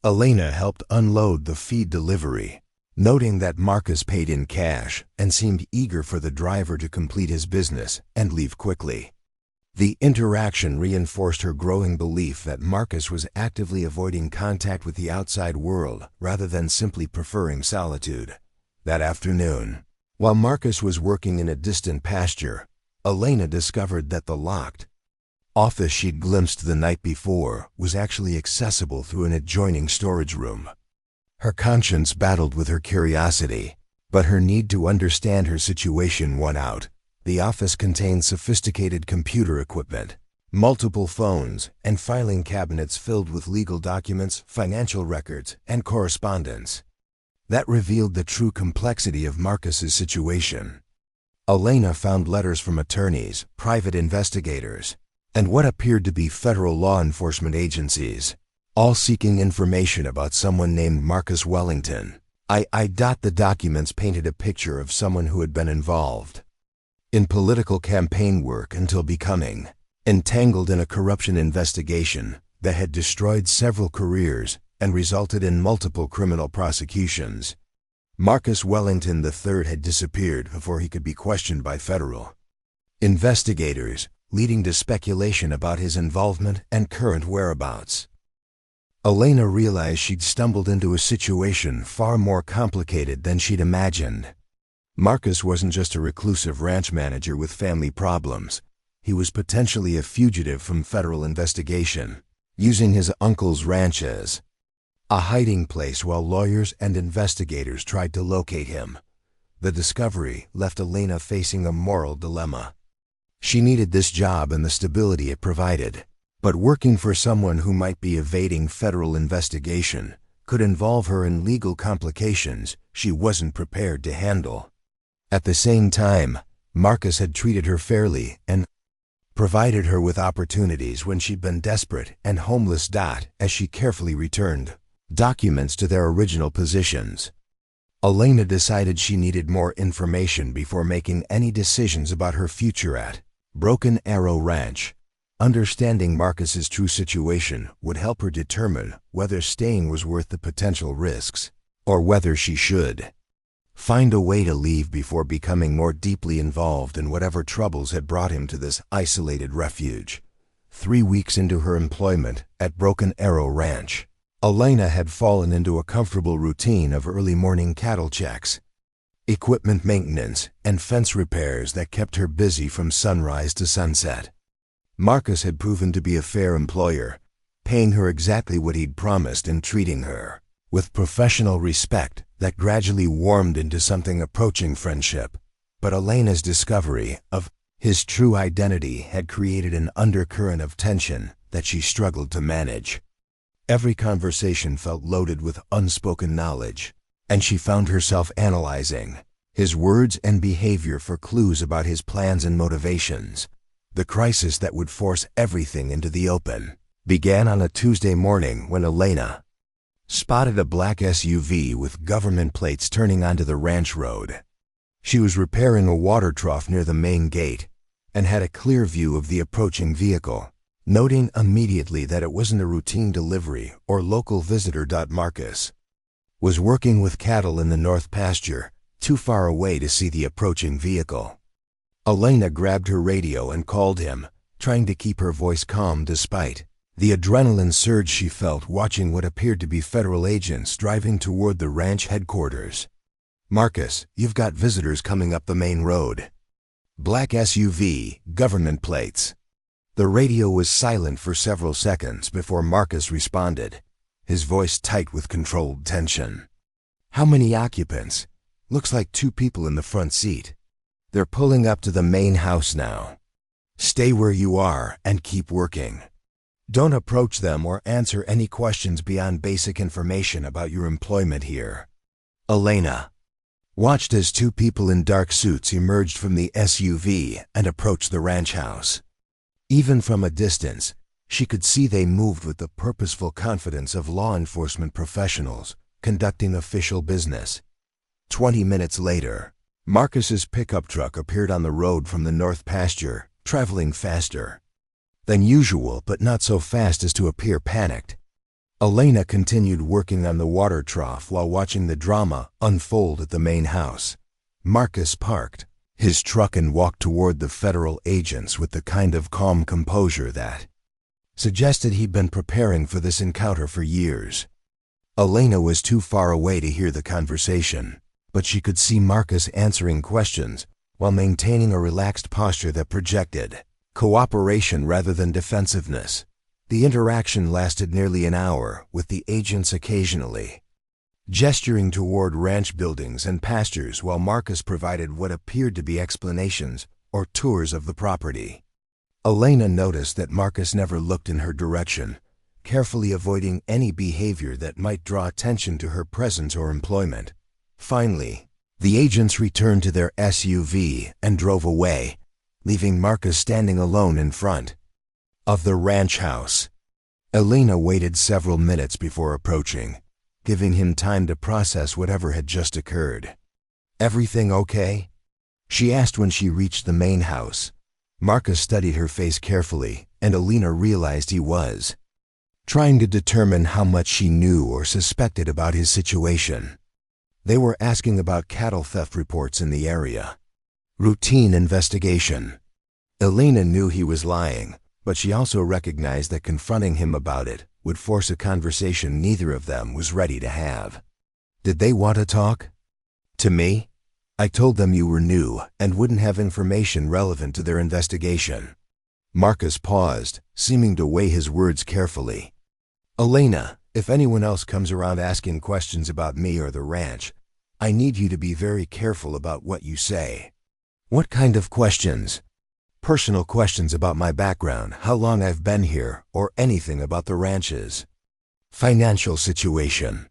Elena helped unload the feed delivery, noting that Marcus paid in cash and seemed eager for the driver to complete his business and leave quickly. The interaction reinforced her growing belief that Marcus was actively avoiding contact with the outside world rather than simply preferring solitude. That afternoon, while Marcus was working in a distant pasture, Elena discovered that the locked office she'd glimpsed the night before was actually accessible through an adjoining storage room. Her conscience battled with her curiosity, but her need to understand her situation won out. The office contained sophisticated computer equipment, multiple phones, and filing cabinets filled with legal documents, financial records, and correspondence. That revealed the true complexity of Marcus's situation. Elena found letters from attorneys, private investigators, and what appeared to be federal law enforcement agencies, all seeking information about someone named Marcus Wellington. The documents painted a picture of someone who had been involved in political campaign work until becoming entangled in a corruption investigation that had destroyed several careers and resulted in multiple criminal prosecutions. Marcus Wellington III had disappeared before he could be questioned by federal investigators, leading to speculation about his involvement and current whereabouts. Elena realized she'd stumbled into a situation far more complicated than she'd imagined. Marcus wasn't just a reclusive ranch manager with family problems. He was potentially a fugitive from federal investigation, using his uncle's ranch as a hiding place while lawyers and investigators tried to locate him. The discovery left Elena facing a moral dilemma. She needed this job and the stability it provided, but working for someone who might be evading federal investigation could involve her in legal complications she wasn't prepared to handle. At the same time, Marcus had treated her fairly and provided her with opportunities when she'd been desperate and homeless. As she carefully returned documents to their original positions, Elena decided she needed more information before making any decisions about her future at Broken Arrow Ranch. Understanding Marcus's true situation would help her determine whether staying was worth the potential risks, or whether she should find a way to leave before becoming more deeply involved in whatever troubles had brought him to this isolated refuge. 3 weeks into her employment at Broken Arrow Ranch, Elena had fallen into a comfortable routine of early morning cattle checks, equipment maintenance, and fence repairs that kept her busy from sunrise to sunset. Marcus had proven to be a fair employer, paying her exactly what he'd promised and treating her with professional respect that gradually warmed into something approaching friendship. But Elena's discovery of his true identity had created an undercurrent of tension that she struggled to manage. Every conversation felt loaded with unspoken knowledge, and she found herself analyzing his words and behavior for clues about his plans and motivations. The crisis that would force everything into the open began on a Tuesday morning when Elena spotted a black SUV with government plates turning onto the ranch road. She was repairing a water trough near the main gate and had a clear view of the approaching vehicle, noting immediately that it wasn't a routine delivery or local visitor. Marcus was working with cattle in the north pasture, too far away to see the approaching vehicle. Elena grabbed her radio and called him, trying to keep her voice calm despite the adrenaline surge she felt watching what appeared to be federal agents driving toward the ranch headquarters. "Marcus, you've got visitors coming up the main road. Black SUV, government plates." The radio was silent for several seconds before Marcus responded, his voice tight with controlled tension. "How many occupants?" "Looks like 2 people in the front seat. They're pulling up to the main house now. Stay where you are and keep working. Don't approach them or answer any questions beyond basic information about your employment here." Elena watched as 2 people in dark suits emerged from the SUV and approached the ranch house. Even from a distance, she could see they moved with the purposeful confidence of law enforcement professionals conducting official business. 20 minutes later, Marcus's pickup truck appeared on the road from the north pasture, traveling faster than usual, but not so fast as to appear panicked. Elena continued working on the water trough while watching the drama unfold at the main house. Marcus parked his truck and walked toward the federal agents with the kind of calm composure that suggested he'd been preparing for this encounter for years. Elena was too far away to hear the conversation, but she could see Marcus answering questions while maintaining a relaxed posture that projected cooperation rather than defensiveness. The interaction lasted nearly an hour, with the agents occasionally gesturing toward ranch buildings and pastures while Marcus provided what appeared to be explanations or tours of the property. Elena noticed that Marcus never looked in her direction, carefully avoiding any behavior that might draw attention to her presence or employment. Finally, the agents returned to their SUV and drove away, leaving Marcus standing alone in front of the ranch house. Elena waited several minutes before approaching, giving him time to process whatever had just occurred. "Everything okay?" she asked when she reached the main house. Marcus studied her face carefully, and Elena realized he was trying to determine how much she knew or suspected about his situation. They were asking about cattle theft reports in the area. Routine investigation. Elena knew he was lying, but she also recognized that confronting him about it would force a conversation neither of them was ready to have. "Did they want to talk?" "To me? I told them you were new and wouldn't have information relevant to their investigation." Marcus paused, seeming to weigh his words carefully. "Elena, if anyone else comes around asking questions about me or the ranch, I need you to be very careful about what you say." "What kind of questions?" "Personal questions about my background, how long I've been here, or anything about the ranches. Financial situation.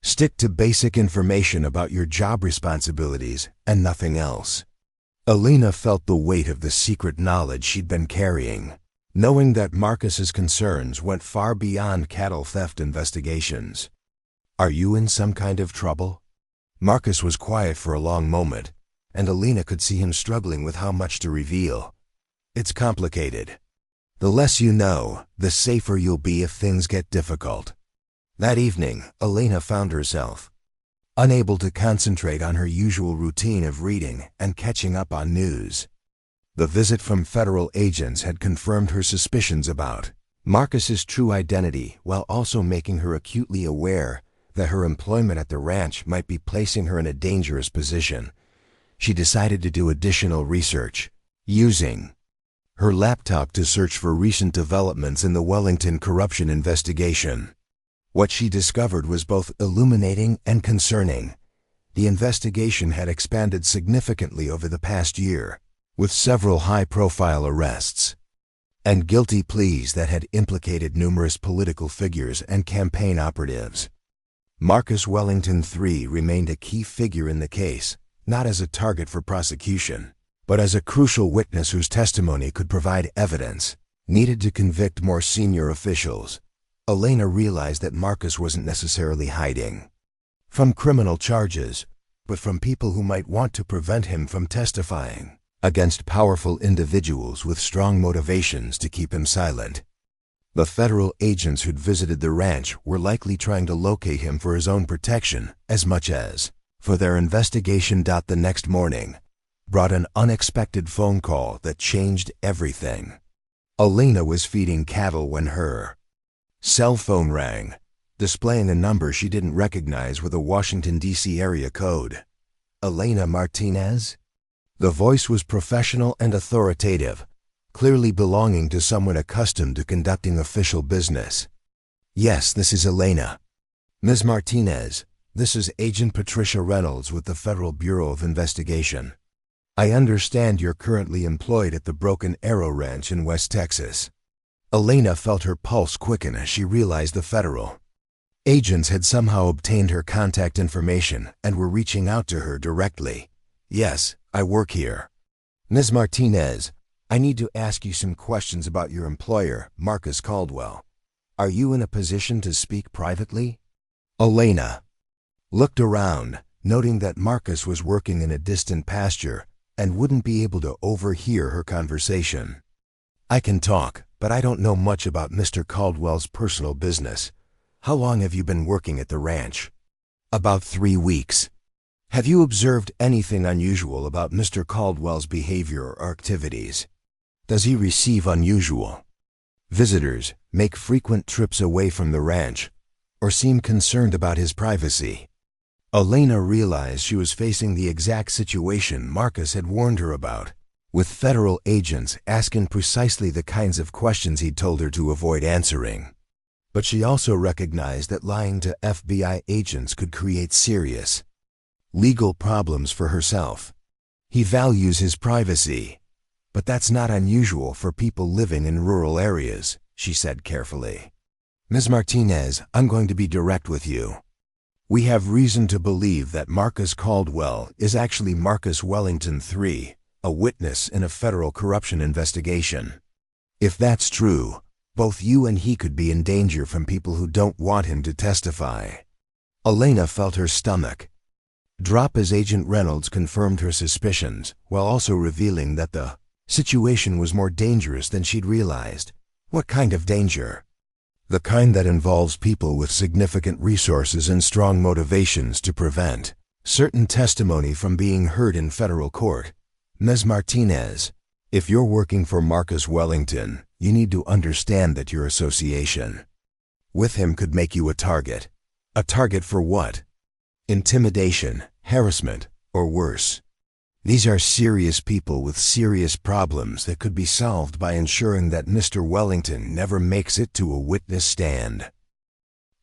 Stick to basic information about your job responsibilities and nothing else." Elena felt the weight of the secret knowledge she'd been carrying, knowing that Marcus's concerns went far beyond cattle theft investigations. "Are you in some kind of trouble?" Marcus was quiet for a long moment, and Elena could see him struggling with how much to reveal. "It's complicated. The less you know, the safer you'll be if things get difficult." That evening, Elena found herself unable to concentrate on her usual routine of reading and catching up on news. The visit from federal agents had confirmed her suspicions about Marcus's true identity, while also making her acutely aware that her employment at the ranch might be placing her in a dangerous position. She decided to do additional research, using her laptop to search for recent developments in the Wellington corruption investigation. What she discovered was both illuminating and concerning. The investigation had expanded significantly over the past year, with several high-profile arrests and guilty pleas that had implicated numerous political figures and campaign operatives. Marcus Wellington III remained a key figure in the case, not as a target for prosecution, but as a crucial witness whose testimony could provide evidence needed to convict more senior officials. Elena realized that Marcus wasn't necessarily hiding from criminal charges, but from people who might want to prevent him from testifying against powerful individuals with strong motivations to keep him silent. The federal agents who'd visited the ranch were likely trying to locate him for his own protection as much as for their investigation. The next morning brought an unexpected phone call that changed everything. Elena was feeding cattle when her cell phone rang, displaying a number she didn't recognize with a Washington, D.C. area code. Elena Martinez? The voice was professional and authoritative, clearly belonging to someone accustomed to conducting official business. Yes, this is Elena. Ms. Martinez, this is Agent Patricia Reynolds with the Federal Bureau of Investigation. I understand you're currently employed at the Broken Arrow Ranch in West Texas. Elena felt her pulse quicken as she realized the federal agents had somehow obtained her contact information and were reaching out to her directly. Yes, I work here. Ms. Martinez, I need to ask you some questions about your employer, Marcus Caldwell. Are you in a position to speak privately? Elena looked around, noting that Marcus was working in a distant pasture and wouldn't be able to overhear her conversation. I can talk, but I don't know much about Mr. Caldwell's personal business. How long have you been working at the ranch? About 3 weeks. Have you observed anything unusual about Mr. Caldwell's behavior or activities? Does he receive unusual visitors, make frequent trips away from the ranch, or seem concerned about his privacy? Elena realized she was facing the exact situation Marcus had warned her about, with federal agents asking precisely the kinds of questions he'd told her to avoid answering. But she also recognized that lying to FBI agents could create serious legal problems for herself. He values his privacy, but that's not unusual for people living in rural areas, she said carefully. Ms. Martinez, I'm going to be direct with you. We have reason to believe that Marcus Caldwell is actually Marcus Wellington III, a witness in a federal corruption investigation. If that's true, both you and he could be in danger from people who don't want him to testify. Elena felt her stomach drop as Agent Reynolds confirmed her suspicions, while also revealing that the situation was more dangerous than she'd realized. What kind of danger? The kind that involves people with significant resources and strong motivations to prevent certain testimony from being heard in federal court. Ms. Martinez, if you're working for Marcus Wellington, you need to understand that your association with him could make you a target. A target for what? Intimidation, harassment, or worse. These are serious people with serious problems that could be solved by ensuring that Mr. Wellington never makes it to a witness stand.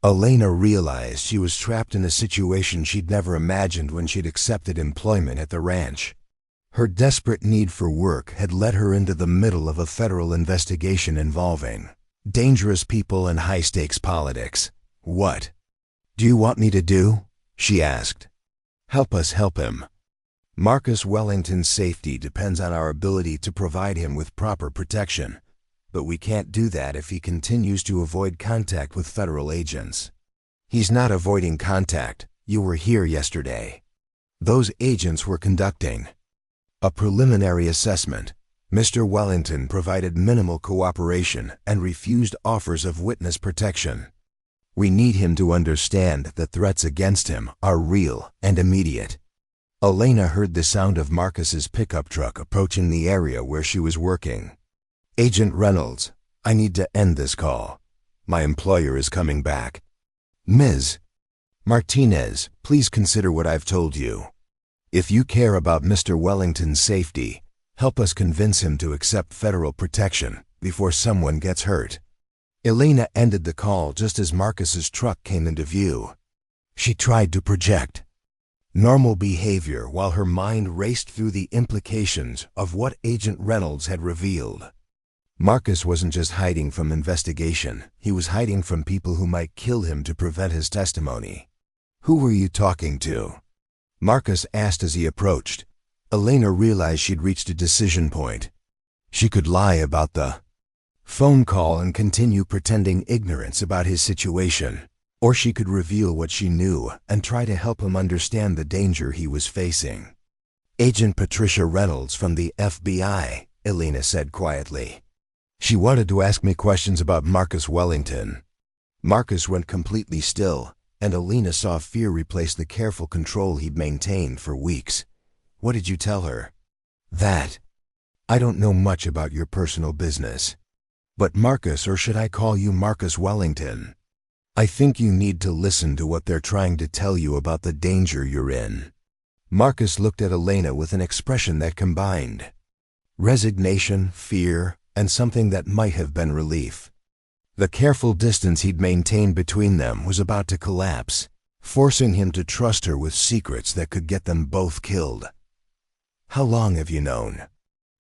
Elena realized she was trapped in a situation she'd never imagined when she'd accepted employment at the ranch. Her desperate need for work had led her into the middle of a federal investigation involving dangerous people and high-stakes politics. What do you want me to do? She asked. Help us help him. Marcus Wellington's safety depends on our ability to provide him with proper protection, but we can't do that if he continues to avoid contact with federal agents. He's not avoiding contact. You were here yesterday. Those agents were conducting a preliminary assessment. Mr. Wellington provided minimal cooperation and refused offers of witness protection. We need him to understand that threats against him are real and immediate. Elena heard the sound of Marcus's pickup truck approaching the area where she was working. "Agent Reynolds, I need to end this call. My employer is coming back. Ms. Martinez, please consider what I've told you. If you care about Mr. Wellington's safety, help us convince him to accept federal protection before someone gets hurt." Elena ended the call just as Marcus's truck came into view. She tried to project normal behavior while her mind raced through the implications of what Agent Reynolds had revealed. Marcus wasn't just hiding from investigation, he was hiding from people who might kill him to prevent his testimony. "Who were you talking to?" Marcus asked as he approached. Elena realized she'd reached a decision point. She could lie about the phone call and continue pretending ignorance about his situation, or she could reveal what she knew and try to help him understand the danger he was facing. "Agent Patricia Reynolds from the FBI," Elena said quietly. She wanted to ask me questions about Marcus Wellington. Marcus went completely still, and Elena saw fear replace the careful control he'd maintained for weeks. "What did you tell her?" "That. I don't know much about your personal business. But Marcus, or should I call you Marcus Wellington? I think you need to listen to what they're trying to tell you about the danger you're in." Marcus looked at Elena with an expression that combined resignation, fear, and something that might have been relief. The careful distance he'd maintained between them was about to collapse, forcing him to trust her with secrets that could get them both killed. "How long have you known?"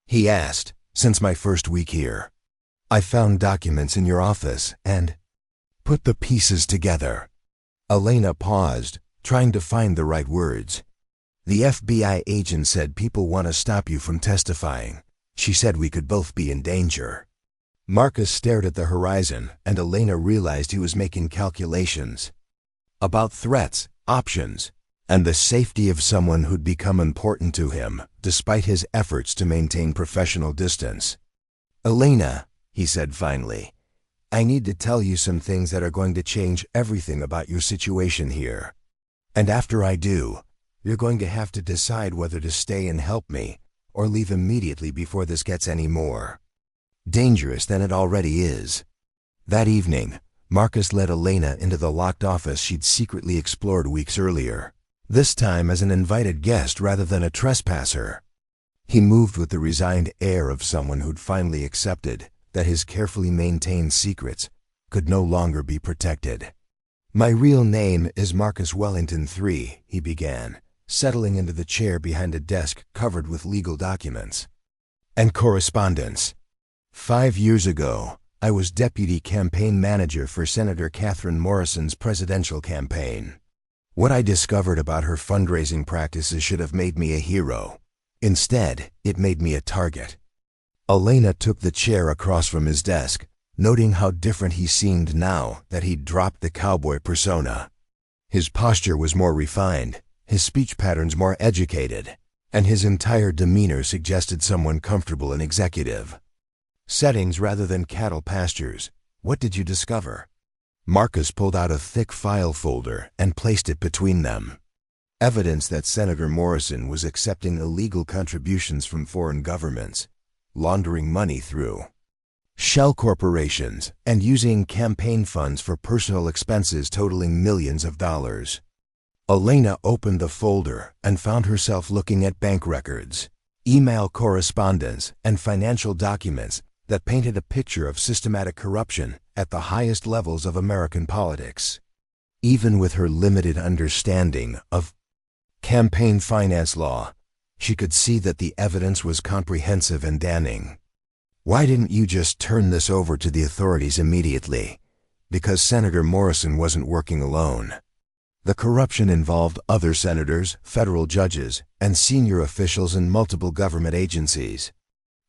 he asked. "Since my first week here. I found documents in your office and put the pieces together." Elena paused, trying to find the right words. "The FBI agent said people want to stop you from testifying. She said we could both be in danger." Marcus stared at the horizon, and Elena realized he was making calculations about threats, options, and the safety of someone who'd become important to him, despite his efforts to maintain professional distance. "Elena," he said finally, "I need to tell you some things that are going to change everything about your situation here. And after I do, you're going to have to decide whether to stay and help me, or leave immediately before this gets any more dangerous than it already is." That evening, Marcus led Elena into the locked office she'd secretly explored weeks earlier, this time as an invited guest rather than a trespasser. He moved with the resigned air of someone who'd finally accepted that his carefully maintained secrets could no longer be protected. "My real name is Marcus Wellington III, he began, settling into the chair behind a desk covered with legal documents and correspondence. 5 years ago, I was deputy campaign manager for Senator Catherine Morrison's presidential campaign. What I discovered about her fundraising practices should have made me a hero. Instead, it made me a target." Elena took the chair across from his desk, noting how different he seemed now that he'd dropped the cowboy persona. His posture was more refined, his speech patterns more educated, and his entire demeanor suggested someone comfortable and executive settings rather than cattle pastures. "What did you discover?" Marcus pulled out a thick file folder and placed it between them. Evidence that Senator Morrison was accepting illegal contributions from foreign governments, laundering money through shell corporations, and using campaign funds for personal expenses totaling millions of dollars. Elena opened the folder and found herself looking at bank records, email correspondence, and financial documents that painted a picture of systematic corruption at the highest levels of American politics. Even with her limited understanding of campaign finance law, she could see that the evidence was comprehensive and damning. "Why didn't you just turn this over to the authorities immediately?" "Because Senator Morrison wasn't working alone. The corruption involved other senators, federal judges, and senior officials in multiple government agencies.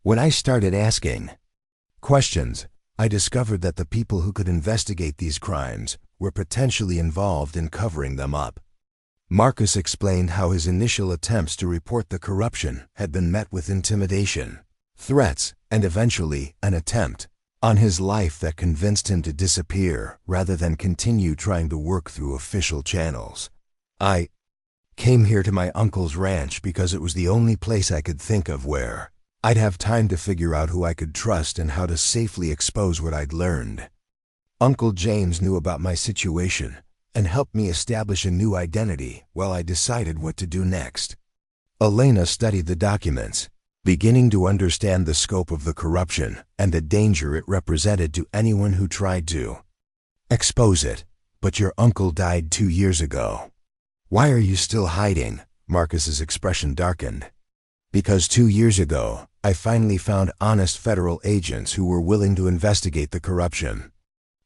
When I started asking questions, I discovered that the people who could investigate these crimes were potentially involved in covering them up." Marcus explained how his initial attempts to report the corruption had been met with intimidation, threats, and eventually an attempt on his life that convinced him to disappear rather than continue trying to work through official channels. I Came here to my uncle's ranch because it was the only place I could think of where I'd have time to figure out who I could trust and how to safely expose what I'd learned. Uncle James knew about my situation and helped me establish a new identity while I decided what to do next. Elena studied the documents, beginning to understand the scope of the corruption and the danger it represented to anyone who tried to expose it. But your uncle died 2 years ago. Why are you still hiding? Marcus's expression darkened. Because 2 years ago, I finally found honest federal agents who were willing to investigate the corruption.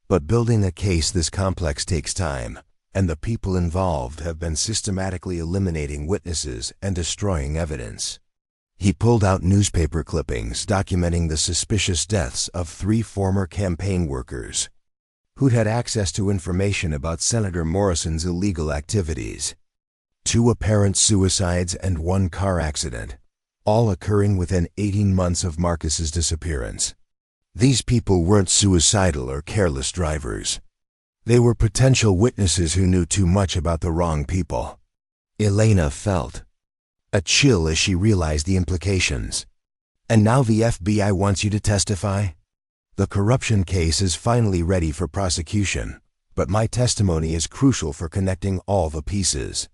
But building a case this complex takes time, and the people involved have been systematically eliminating witnesses and destroying evidence. He pulled out newspaper clippings documenting the suspicious deaths of 3 former campaign workers who'd had access to information about Senator Morrison's illegal activities. 2 apparent suicides and 1 car accident, all occurring within 18 months of Marcus's disappearance. These people weren't suicidal or careless drivers. They were potential witnesses who knew too much about the wrong people. Elena felt a chill as she realized the implications. And now the FBI wants you to testify? The corruption case is finally ready for prosecution, but my testimony is crucial for connecting all the pieces.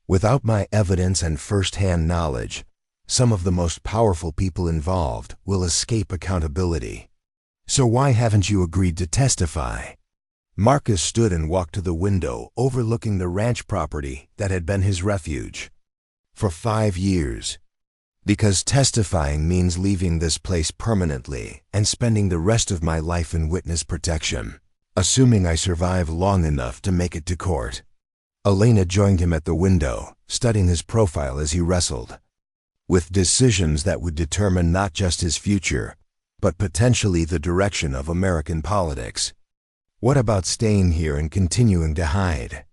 Without my evidence and first-hand knowledge, some of the most powerful people involved will escape accountability. So why haven't you agreed to testify? Marcus stood and walked to the window overlooking the ranch property that had been his refuge for 5 years. Because testifying means leaving this place permanently and spending the rest of my life in witness protection, assuming I survive long enough to make it to court. Elena joined him at the window, studying his profile as he wrestled with decisions that would determine not just his future, but potentially the direction of American politics. What about staying here and continuing to hide?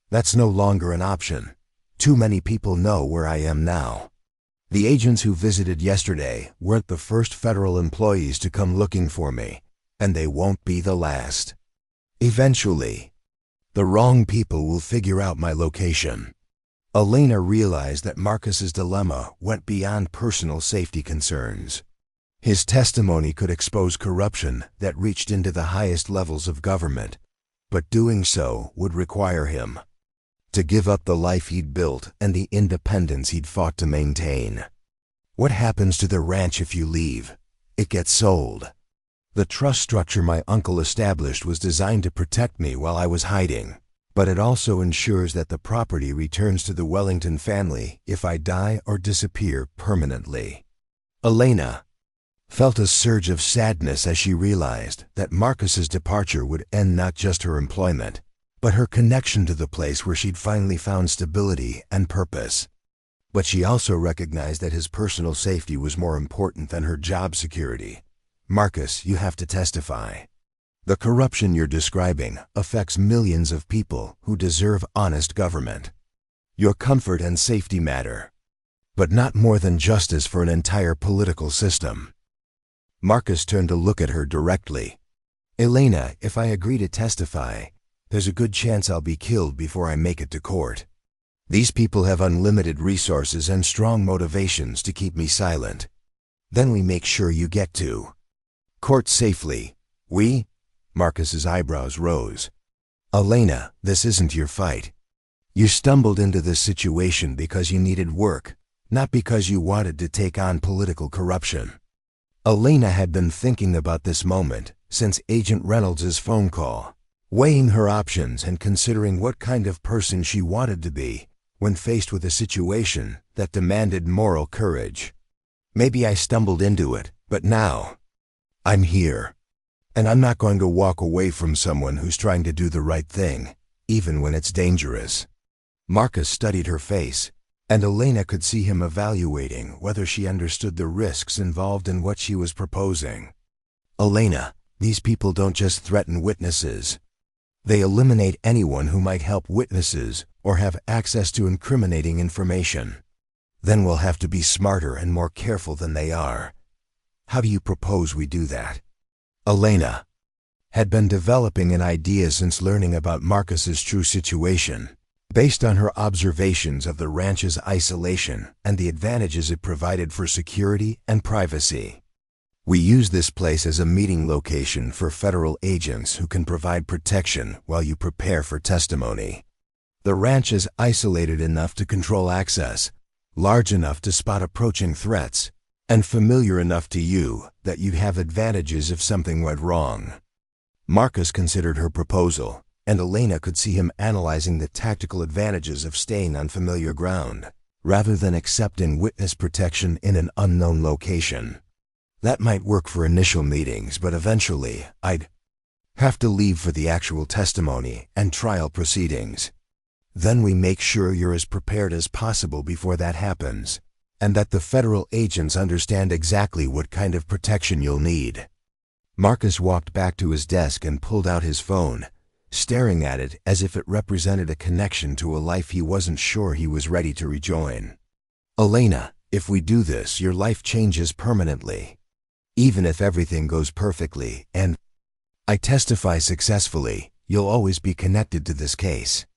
That's no longer an option. Too many people know where I am now. The agents who visited yesterday weren't the first federal employees to come looking for me, and they won't be the last. Eventually, the wrong people will figure out my location. Elena realized that Marcus's dilemma went beyond personal safety concerns. His testimony could expose corruption that reached into the highest levels of government, but doing so would require him to give up the life he'd built and the independence he'd fought to maintain. What happens to the ranch if you leave? It gets sold. The trust structure my uncle established was designed to protect me while I was hiding, but it also ensures that the property returns to the Wellington family if I die or disappear permanently. Elena felt a surge of sadness as she realized that Marcus's departure would end not just her employment, but her connection to the place where she'd finally found stability and purpose. But she also recognized that his personal safety was more important than her job security. Marcus, you have to testify. The corruption you're describing affects millions of people who deserve honest government. Your comfort and safety matter, but not more than justice for an entire political system. Marcus turned to look at her directly. Elena, if I agree to testify, there's a good chance I'll be killed before I make it to court. These people have unlimited resources and strong motivations to keep me silent. Then we make sure you get to court safely. We? Marcus's eyebrows rose. Elena, this isn't your fight. You stumbled into this situation because you needed work, not because you wanted to take on political corruption. Elena had been thinking about this moment since Agent Reynolds' phone call, weighing her options and considering what kind of person she wanted to be when faced with a situation that demanded moral courage. Maybe I stumbled into it, but now I'm here. And I'm not going to walk away from someone who's trying to do the right thing, even when it's dangerous. Marcus studied her face, and Elena could see him evaluating whether she understood the risks involved in what she was proposing. Elena, these people don't just threaten witnesses. They eliminate anyone who might help witnesses or have access to incriminating information. Then we'll have to be smarter and more careful than they are. How do you propose we do that? Elena had been developing an idea since learning about Marcus's true situation, Based on her observations of the ranch's isolation and the advantages it provided for security and privacy. We use this place as a meeting location for federal agents who can provide protection while you prepare for testimony. The ranch is isolated enough to control access, large enough to spot approaching threats, and familiar enough to you that you have advantages if something went wrong. Marcus considered her proposal, and Elena could see him analyzing the tactical advantages of staying on familiar ground, rather than accepting witness protection in an unknown location. That might work for initial meetings, but eventually I'd have to leave for the actual testimony and trial proceedings. Then we make sure you're as prepared as possible before that happens, and that the federal agents understand exactly what kind of protection you'll need. Marcus walked back to his desk and pulled out his phone, staring at it as if it represented a connection to a life he wasn't sure he was ready to rejoin. Elena, if we do this, your life changes permanently. Even if everything goes perfectly and I testify successfully, you'll always be connected to this case.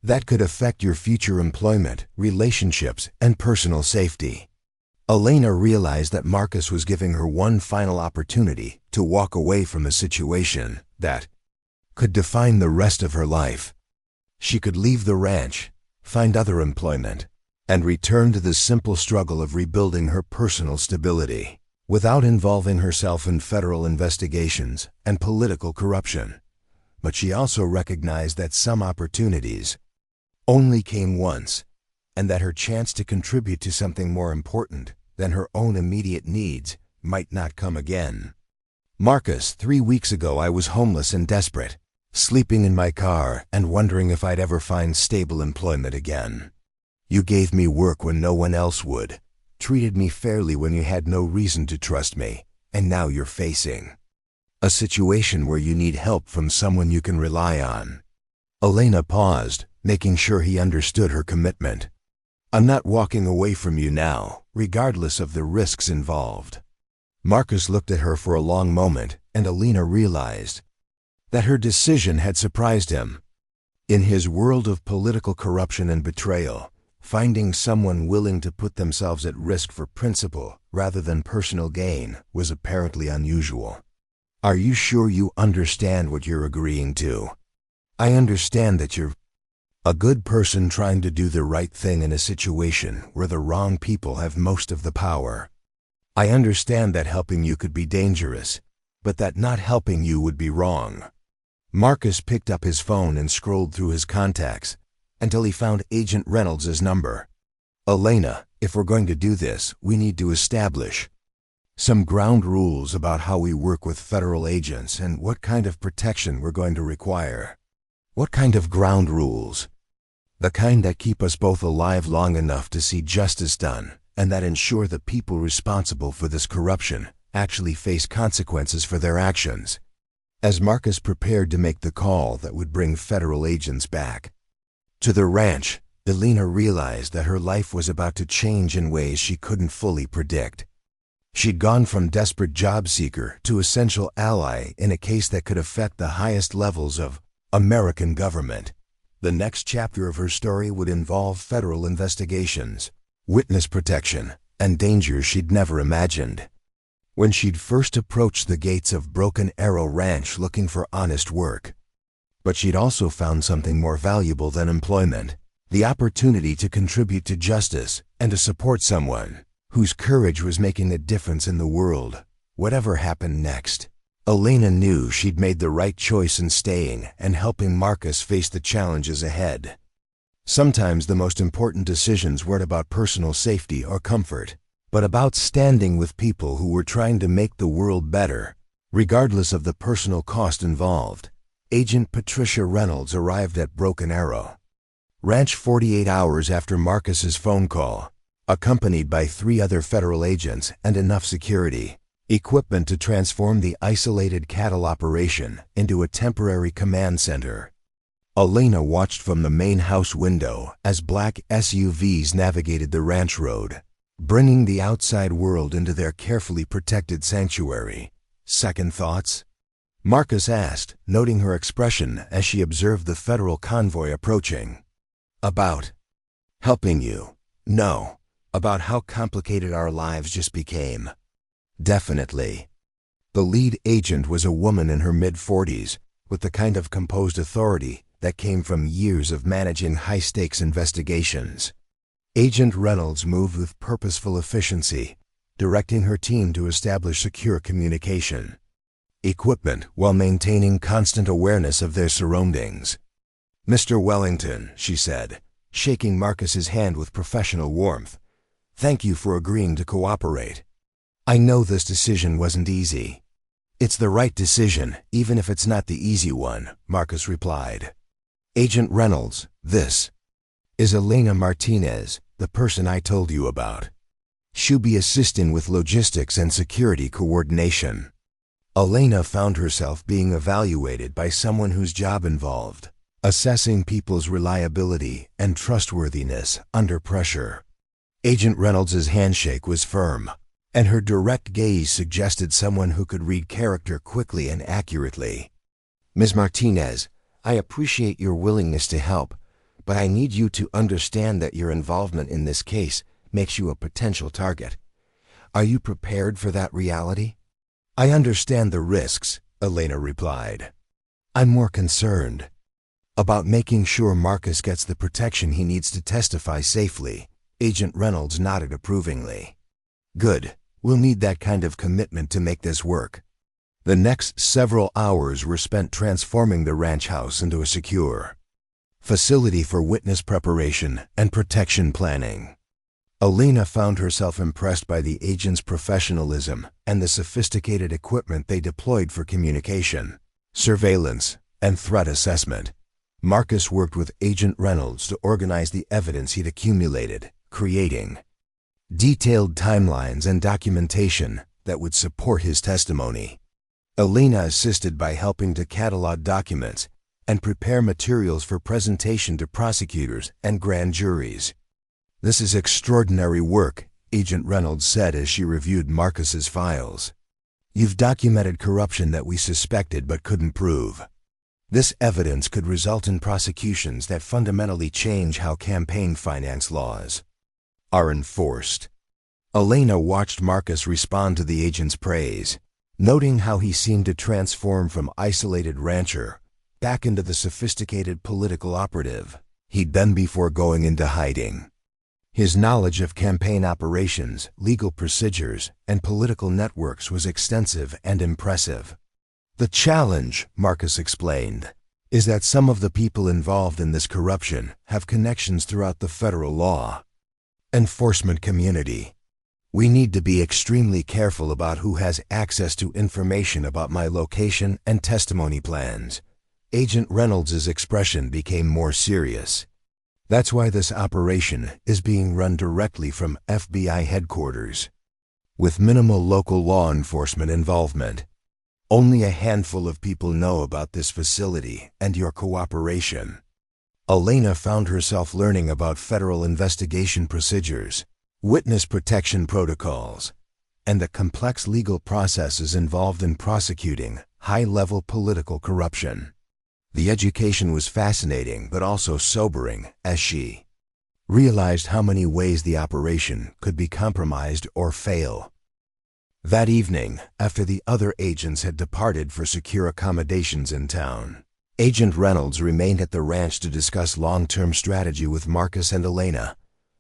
That could affect your future employment, relationships, and personal safety. Elena realized that Marcus was giving her one final opportunity to walk away from a situation that could define the rest of her life. She could leave the ranch, find other employment, and return to the simple struggle of rebuilding her personal stability without involving herself in federal investigations and political corruption. But she also recognized that some opportunities only came once, and that her chance to contribute to something more important than her own immediate needs might not come again. Marcus, 3 weeks ago I was homeless and desperate, sleeping in my car and wondering if I'd ever find stable employment again. You gave me work when no one else would, treated me fairly when you had no reason to trust me, and now you're facing a situation where you need help from someone you can rely on. Elena paused, making sure he understood her commitment. I'm not walking away from you now, regardless of the risks involved. Marcus looked at her for a long moment, and Elena realized that her decision had surprised him. In his world of political corruption and betrayal, finding someone willing to put themselves at risk for principle rather than personal gain was apparently unusual. Are you sure you understand what you're agreeing to? I understand that you're a good person trying to do the right thing in a situation where the wrong people have most of the power. I understand that helping you could be dangerous, but that not helping you would be wrong. Marcus picked up his phone and scrolled through his contacts until he found Agent Reynolds' number. Elena, if we're going to do this, we need to establish some ground rules about how we work with federal agents and what kind of protection we're going to require. What kind of ground rules? The kind that keep us both alive long enough to see justice done, and that ensure the people responsible for this corruption actually face consequences for their actions. As Marcus prepared to make the call that would bring federal agents back to the ranch, Elena realized that her life was about to change in ways she couldn't fully predict. She'd gone from desperate job seeker to essential ally in a case that could affect the highest levels of American government. The next chapter of her story would involve federal investigations, witness protection, and dangers she'd never imagined. When she'd first approached the gates of Broken Arrow Ranch looking for honest work. But she'd also found something more valuable than employment, the opportunity to contribute to justice and to support someone whose courage was making a difference in the world, whatever happened next. Elena knew she'd made the right choice in staying and helping Marcus face the challenges ahead. Sometimes the most important decisions weren't about personal safety or comfort, but about standing with people who were trying to make the world better, regardless of the personal cost involved. Agent Patricia Reynolds arrived at Broken Arrow Ranch 48 hours after Marcus's phone call, accompanied by 3 other federal agents and enough security equipment to transform the isolated cattle operation into a temporary command center. Elena watched from the main house window as black SUVs navigated the ranch road, bringing the outside world into their carefully protected sanctuary. Second thoughts? Marcus asked, noting her expression as she observed the federal convoy approaching. About helping you. No. About how complicated our lives just became. Definitely. The lead agent was a woman in her mid-40s, with the kind of composed authority that came from years of managing high-stakes investigations. Agent Reynolds moved with purposeful efficiency, directing her team to establish secure communication equipment while maintaining constant awareness of their surroundings. "Mr. Wellington," she said, shaking Marcus's hand with professional warmth, "thank you for agreeing to cooperate. I know this decision wasn't easy." "It's the right decision, even if it's not the easy one," Marcus replied. "Agent Reynolds, this is Elena Martinez, the person I told you about. She'll be assisting with logistics and security coordination." Elena found herself being evaluated by someone whose job involved assessing people's reliability and trustworthiness under pressure. Agent Reynolds' handshake was firm, and her direct gaze suggested someone who could read character quickly and accurately. "Ms. Martinez, I appreciate your willingness to help, but I need you to understand that your involvement in this case makes you a potential target. Are you prepared for that reality?" "I understand the risks," Elena replied. "I'm more concerned about making sure Marcus gets the protection he needs to testify safely." Agent Reynolds nodded approvingly. "Good. We'll need that kind of commitment to make this work." The next several hours were spent transforming the ranch house into a secure facility for witness preparation and protection planning. Elena found herself impressed by the agents' professionalism and the sophisticated equipment they deployed for communication, surveillance, and threat assessment. Marcus worked with Agent Reynolds to organize the evidence he'd accumulated, creating detailed timelines and documentation that would support his testimony. Elena assisted by helping to catalog documents and prepare materials for presentation to prosecutors and grand juries. "This is extraordinary work," Agent Reynolds said as she reviewed Marcus's files. "You've documented corruption that we suspected but couldn't prove. This evidence could result in prosecutions that fundamentally change how campaign finance laws are enforced." Elena watched Marcus respond to the agent's praise, noting how he seemed to transform from isolated rancher back into the sophisticated political operative he'd been before going into hiding. His knowledge of campaign operations, legal procedures, and political networks was extensive and impressive. "The challenge," Marcus explained, "is that some of the people involved in this corruption have connections throughout the federal law enforcement community. We need to be extremely careful about who has access to information about my location and testimony plans." Agent Reynolds' expression became more serious. "That's why this operation is being run directly from FBI headquarters, with minimal local law enforcement involvement. Only a handful of people know about this facility and your cooperation." Elena found herself learning about federal investigation procedures, witness protection protocols, and the complex legal processes involved in prosecuting high-level political corruption. The education was fascinating but also sobering as she realized how many ways the operation could be compromised or fail. That evening, after the other agents had departed for secure accommodations in town, Agent Reynolds remained at the ranch to discuss long-term strategy with Marcus and Elena.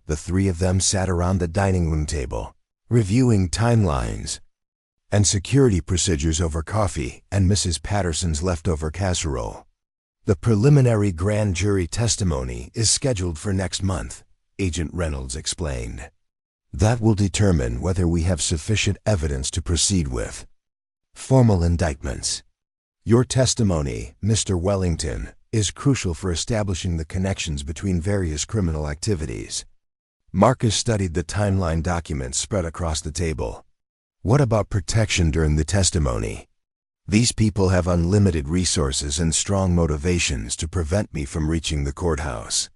The three of them sat around the dining room table, reviewing timelines and security procedures over coffee and Mrs. Patterson's leftover casserole. "The preliminary grand jury testimony is scheduled for next month," Agent Reynolds explained. "That will determine whether we have sufficient evidence to proceed with formal indictments. Your testimony, Mr. Wellington, is crucial for establishing the connections between various criminal activities." Marcus studied the timeline documents spread across the table. "What about protection during the testimony? These people have unlimited resources and strong motivations to prevent me from reaching the courthouse.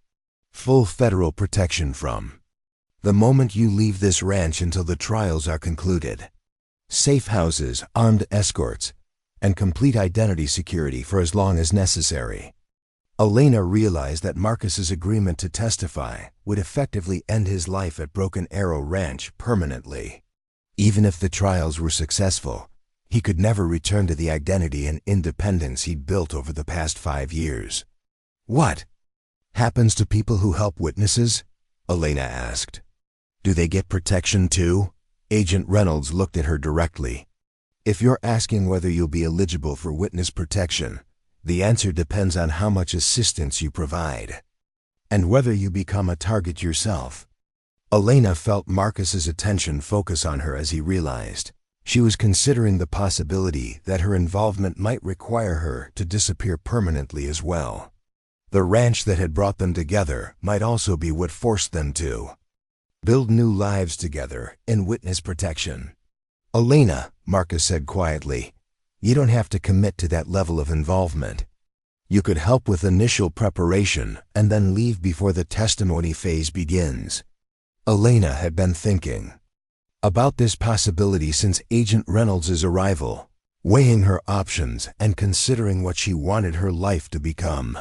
Full federal protection from the moment you leave this ranch until the trials are concluded. Safe houses, armed escorts, and complete identity security for as long as necessary." Elena realized that Marcus's agreement to testify would effectively end his life at Broken Arrow Ranch permanently. Even if the trials were successful, he could never return to the identity and independence he'd built over the past 5 years. What happens to people who help witnesses? Elena asked. Do they get protection too? Agent Reynolds looked at her directly. If you're asking whether you'll be eligible for witness protection, the answer depends on how much assistance you provide, and whether you become a target yourself. Elena felt Marcus's attention focus on her as he realized she was considering the possibility that her involvement might require her to disappear permanently as well. The ranch that had brought them together might also be what forced them to build new lives together in witness protection. Elena, Marcus said quietly, you don't have to commit to that level of involvement. You could help with initial preparation and then leave before the testimony phase begins. Elena had been thinking about this possibility since Agent Reynolds' arrival, weighing her options and considering what she wanted her life to become.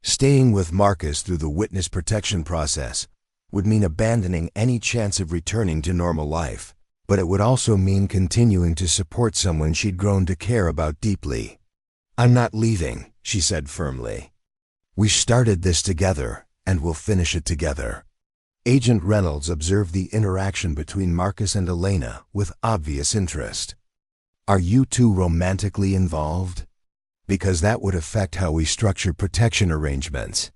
Staying with Marcus through the witness protection process would mean abandoning any chance of returning to normal life, but it would also mean continuing to support someone she'd grown to care about deeply. I'm not leaving, she said firmly. We started this together, and we'll finish it together. Agent Reynolds observed the interaction between Marcus and Elena with obvious interest. Are you two romantically involved? Because that would affect how we structure protection arrangements.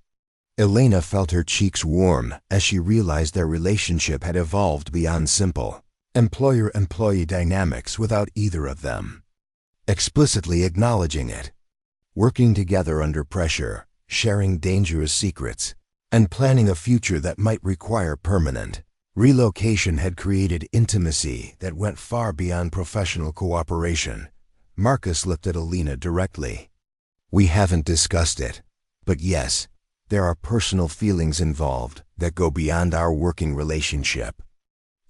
Elena felt her cheeks warm as she realized their relationship had evolved beyond simple employer-employee dynamics without either of them explicitly acknowledging it. Working together under pressure, sharing dangerous secrets, and planning a future that might require permanent relocation had created intimacy that went far beyond professional cooperation. Marcus looked at Elena directly. We haven't discussed it, but yes, there are personal feelings involved that go beyond our working relationship.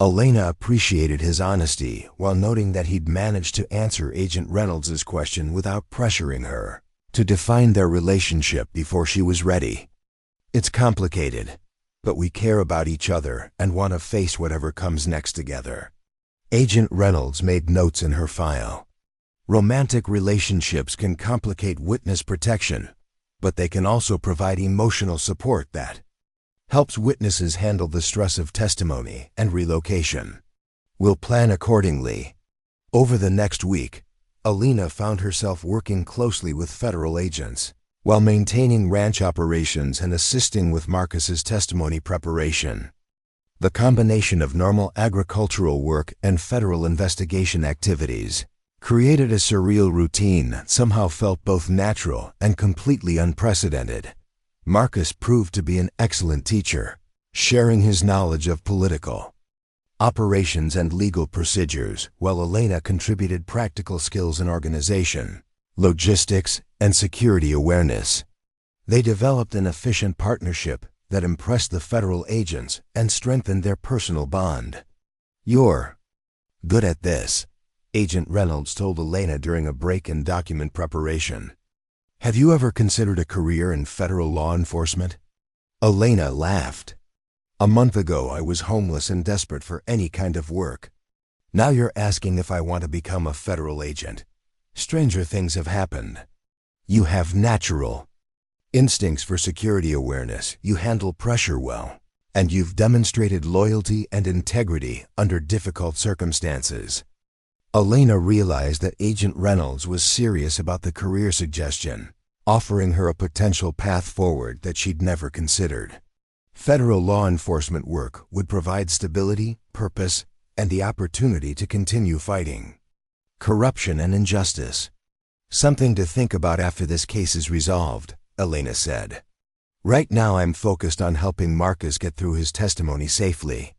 Elena appreciated his honesty while noting that he'd managed to answer Agent Reynolds' question without pressuring her to define their relationship before she was ready. It's complicated, but we care about each other and want to face whatever comes next together. Agent Reynolds made notes in her file. Romantic relationships can complicate witness protection, but they can also provide emotional support that helps witnesses handle the stress of testimony and relocation. We'll plan accordingly. Over the next week, Elena found herself working closely with federal agents while maintaining ranch operations and assisting with Marcus's testimony preparation. The combination of normal agricultural work and federal investigation activities created a surreal routine that somehow felt both natural and completely unprecedented. Marcus proved to be an excellent teacher, sharing his knowledge of political operations and legal procedures, while Elena contributed practical skills in organization, logistics, and security awareness. They developed an efficient partnership that impressed the federal agents and strengthened their personal bond. You're good at this, Agent Reynolds told Elena during a break in document preparation. Have you ever considered a career in federal law enforcement? Elena laughed. A month ago, I was homeless and desperate for any kind of work. Now you're asking if I want to become a federal agent. Stranger things have happened. You have natural instincts for security awareness, you handle pressure well, and you've demonstrated loyalty and integrity under difficult circumstances. Elena realized that Agent Reynolds was serious about the career suggestion, offering her a potential path forward that she'd never considered. Federal law enforcement work would provide stability, purpose, and the opportunity to continue fighting corruption and injustice. Something to think about after this case is resolved, Elena said. Right now I'm focused on helping Marcus get through his testimony safely.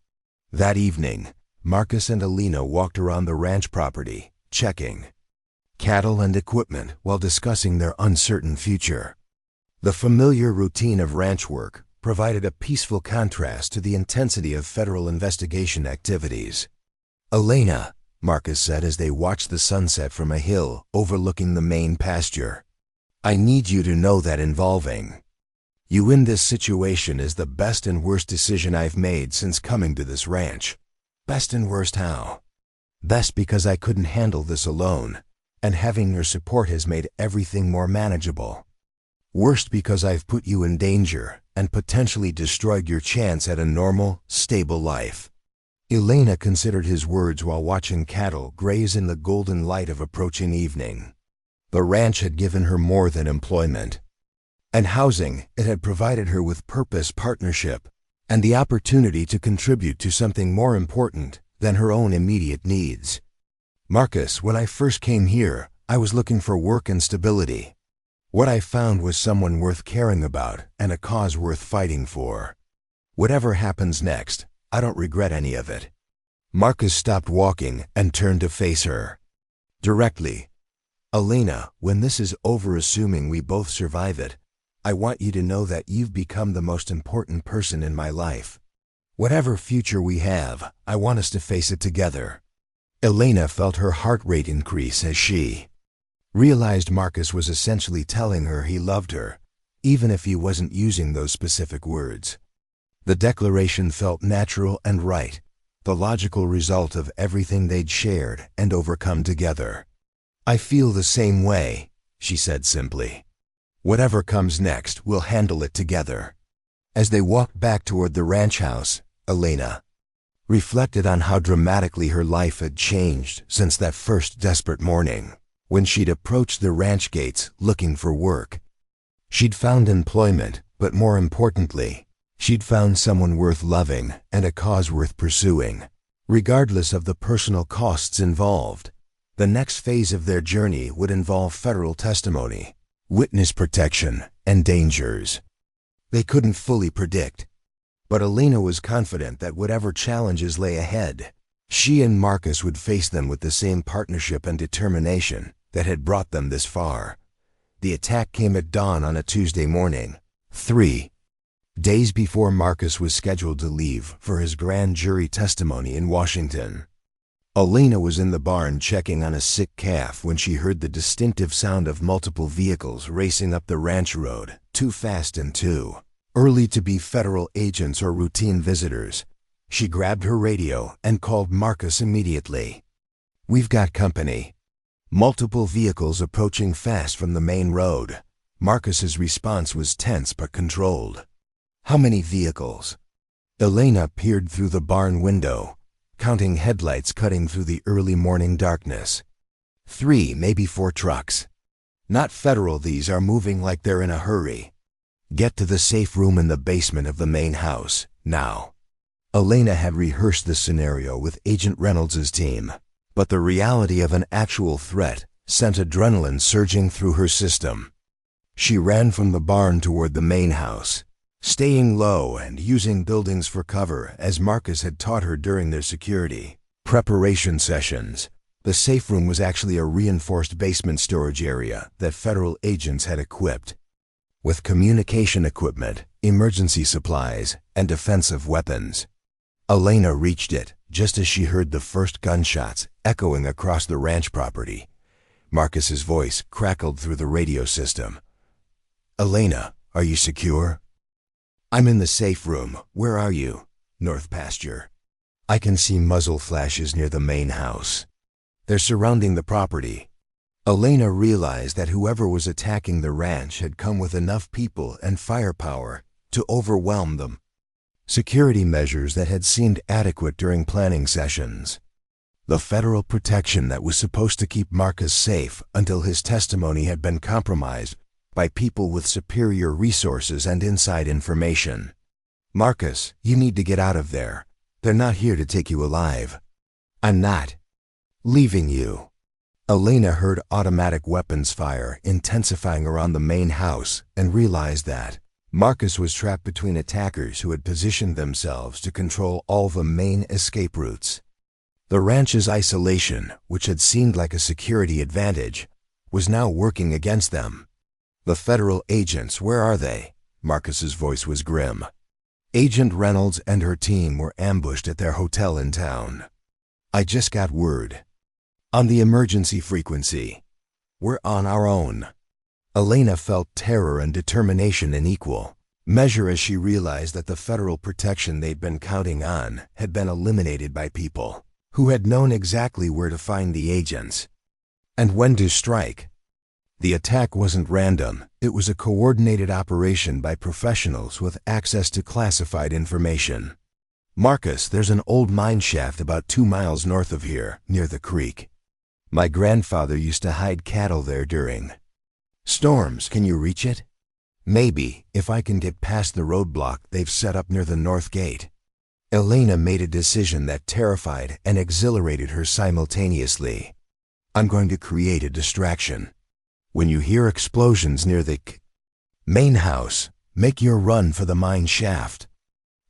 That evening, Marcus and Elena walked around the ranch property, checking cattle and equipment while discussing their uncertain future. The familiar routine of ranch work provided a peaceful contrast to the intensity of federal investigation activities. Elena, Marcus said as they watched the sunset from a hill overlooking the main pasture. I need you to know that involving you in this situation is the best and worst decision I've made since coming to this ranch. Best and worst how? Best because I couldn't handle this alone, and having your support has made everything more manageable. Worst because I've put you in danger and potentially destroyed your chance at a normal, stable life. Elena considered his words while watching cattle graze in the golden light of approaching evening. The ranch had given her more than employment and housing. It had provided her with purpose, partnership, and the opportunity to contribute to something more important than her own immediate needs. Marcus, when I first came here, I was looking for work and stability. What I found was someone worth caring about and a cause worth fighting for. Whatever happens next, I don't regret any of it. Marcus stopped walking and turned to face her directly. Elena, when this is over, assuming we both survive it, I want you to know that you've become the most important person in my life. Whatever future we have, I want us to face it together. Elena felt her heart rate increase as she realized Marcus was essentially telling her he loved her, even if he wasn't using those specific words. The declaration felt natural and right, the logical result of everything they'd shared and overcome together. I feel the same way, she said simply. Whatever comes next, we'll handle it together. As they walked back toward the ranch house, Elena reflected on how dramatically her life had changed since that first desperate morning, when she'd approached the ranch gates looking for work. She'd found employment, but more importantly, she'd found someone worth loving and a cause worth pursuing, regardless of the personal costs involved. The next phase of their journey would involve federal testimony, witness protection, and dangers they couldn't fully predict. But Elena was confident that whatever challenges lay ahead, she and Marcus would face them with the same partnership and determination that had brought them this far. The attack came at dawn on a Tuesday morning, 3 days before Marcus was scheduled to leave for his grand jury testimony in Washington. Elena was in the barn checking on a sick calf when she heard the distinctive sound of multiple vehicles racing up the ranch road, too fast and too early to be federal agents or routine visitors. She grabbed her radio and called Marcus immediately. "We've got company." Multiple vehicles approaching fast from the main road. Marcus's response was tense but controlled. "How many vehicles?" Elena peered through the barn window, counting headlights cutting through the early morning darkness. 3, maybe 4 trucks. Not federal, these are moving like they're in a hurry. Get to the safe room in the basement of the main house, now. Elena had rehearsed this scenario with Agent Reynolds' team, but the reality of an actual threat sent adrenaline surging through her system. She ran from the barn toward the main house, staying low and using buildings for cover as Marcus had taught her during their security preparation sessions. The safe room was actually a reinforced basement storage area that federal agents had equipped with communication equipment, emergency supplies, and defensive weapons. Elena reached it just as she heard the first gunshots echoing across the ranch property. Marcus's voice crackled through the radio system. "Elena, are you secure?" "I'm in the safe room. Where are you?" "North pasture. I can see muzzle flashes near the main house. They're surrounding the property." Elena realized that whoever was attacking the ranch had come with enough people and firepower to overwhelm them. Security measures that had seemed adequate during planning sessions. The federal protection that was supposed to keep Marcus safe until his testimony had been compromised by people with superior resources and inside information. "Marcus, you need to get out of there. They're not here to take you alive." "I'm not leaving you." Elena heard automatic weapons fire intensifying around the main house and realized that Marcus was trapped between attackers who had positioned themselves to control all the main escape routes. The ranch's isolation, which had seemed like a security advantage, was now working against them. "The federal agents, where are they?" Marcus's voice was grim. Agent Reynolds and her team were ambushed at their hotel in town. "I just got word. On the emergency frequency. We're on our own." Elena felt terror and determination in equal measure as she realized that the federal protection they'd been counting on had been eliminated by people who had known exactly where to find the agents and when to strike. The attack wasn't random, it was a coordinated operation by professionals with access to classified information. Marcus, there's an old mine shaft about 2 miles north of here, near the creek. My grandfather used to hide cattle there during storms. Can you reach it? Maybe, if I can get past the roadblock they've set up near the north gate. Elena made a decision that terrified and exhilarated her simultaneously. I'm going to create a distraction. When you hear explosions near the main house, make your run for the mine shaft.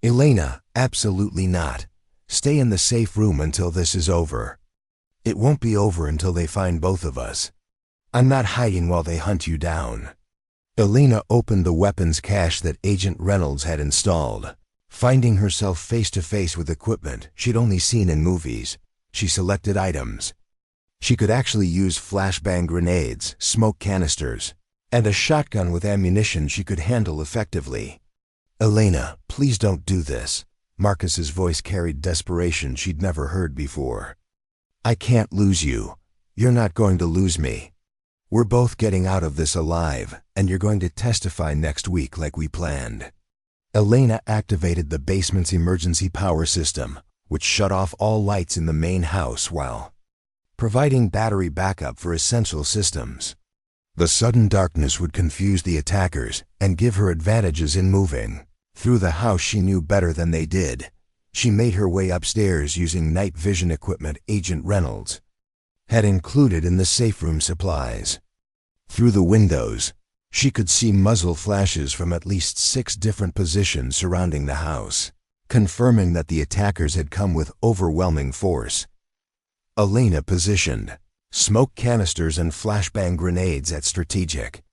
Elena, absolutely not. Stay in the safe room until this is over. It won't be over until they find both of us. I'm not hiding while they hunt you down. Elena opened the weapons cache that Agent Reynolds had installed. Finding herself face to face with equipment she'd only seen in movies, she selected items. She could actually use flashbang grenades, smoke canisters, and a shotgun with ammunition she could handle effectively. Elena, please don't do this. Marcus's voice carried desperation she'd never heard before. I can't lose you. You're not going to lose me. We're both getting out of this alive, and you're going to testify next week like we planned. Elena activated the basement's emergency power system, which shut off all lights in the main house while providing battery backup for essential systems. The sudden darkness would confuse the attackers and give her advantages in moving through the house she knew better than they did. She made her way upstairs using night vision equipment Agent Reynolds had included in the safe room supplies. Through the windows, she could see muzzle flashes from at least 6 different positions surrounding the house, confirming that the attackers had come with overwhelming force. Elena positioned smoke canisters and flashbang grenades at strategic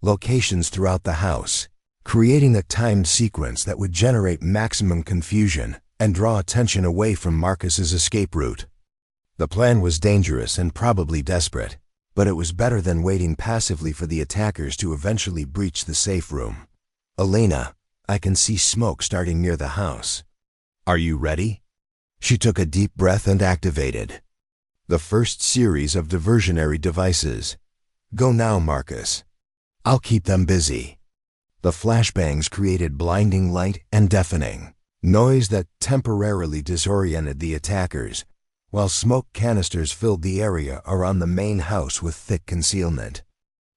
locations throughout the house, creating a timed sequence that would generate maximum confusion and draw attention away from Marcus's escape route. The plan was dangerous and probably desperate, but it was better than waiting passively for the attackers to eventually breach the safe room. Elena, I can see smoke starting near the house. Are you ready? She took a deep breath and activated the first series of diversionary devices. Go now, Marcus. I'll keep them busy. The flashbangs created blinding light and deafening noise that temporarily disoriented the attackers, while smoke canisters filled the area around the main house with thick concealment.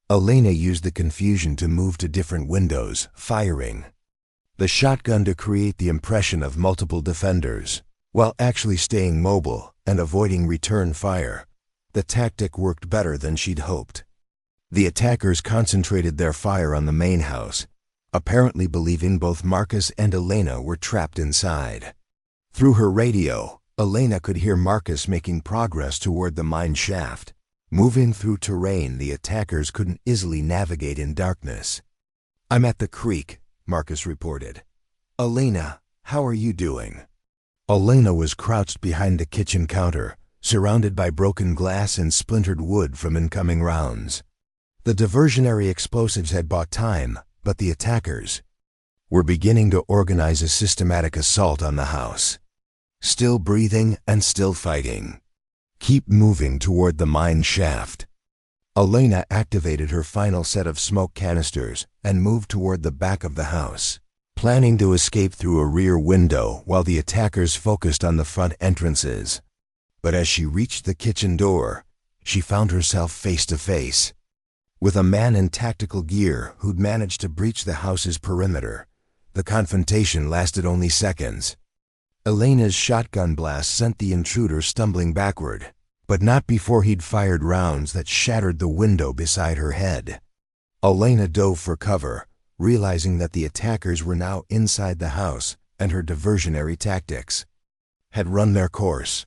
Elena used the confusion to move to different windows, firing the shotgun to create the impression of multiple defenders, while actually staying mobile and avoiding return fire. The tactic worked better than she'd hoped. The attackers concentrated their fire on the main house, apparently believing both Marcus and Elena were trapped inside. Through her radio, Elena could hear Marcus making progress toward the mine shaft. Moving through terrain the attackers couldn't easily navigate in darkness. I'm at the creek, Marcus reported. Elena, how are you doing? Elena was crouched behind the kitchen counter, surrounded by broken glass and splintered wood from incoming rounds. The diversionary explosives had bought time, but the attackers were beginning to organize a systematic assault on the house. Still breathing and still fighting. Keep moving toward the mine shaft. Elena activated her final set of smoke canisters and moved toward the back of the house, planning to escape through a rear window while the attackers focused on the front entrances. But as she reached the kitchen door, she found herself face to face with a man in tactical gear who'd managed to breach the house's perimeter. The confrontation lasted only seconds. Elena's shotgun blast sent the intruder stumbling backward, but not before he'd fired rounds that shattered the window beside her head. Elena dove for cover, realizing that the attackers were now inside the house and her diversionary tactics had run their course.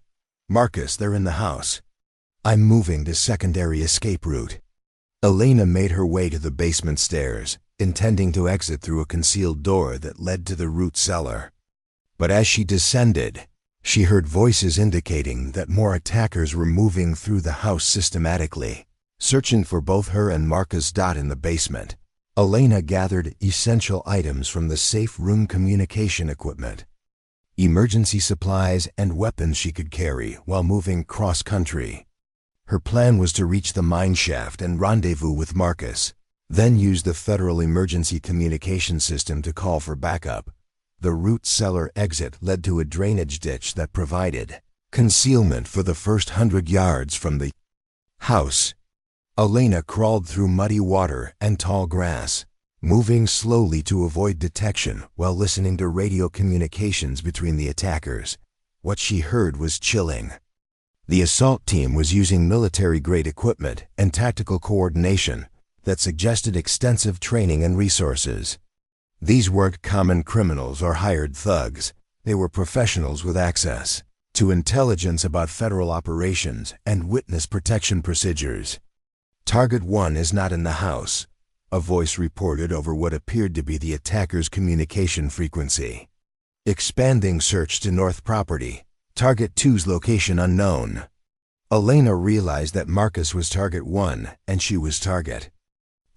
Marcus, they're in the house. I'm moving to secondary escape route. Elena made her way to the basement stairs, intending to exit through a concealed door that led to the root cellar. But as she descended, she heard voices indicating that more attackers were moving through the house systematically. Searching for both her and Marcus in the basement, Elena gathered essential items from the safe room communication equipment, emergency supplies and weapons she could carry while moving cross-country. Her plan was to reach the mine shaft and rendezvous with Marcus, then use the Federal Emergency Communication System to call for backup. The root cellar exit led to a drainage ditch that provided concealment for the first 100 yards from the house. Elena crawled through muddy water and tall grass, moving slowly to avoid detection while listening to radio communications between the attackers. What she heard was chilling. The assault team was using military-grade equipment and tactical coordination that suggested extensive training and resources. These weren't common criminals or hired thugs. They were professionals with access to intelligence about federal operations and witness protection procedures. "Target 1 is not in the house," a voice reported over what appeared to be the attacker's communication frequency. "Expanding search to North Property. Target 2's location unknown." Elena realized that Marcus was Target 1 and she was Target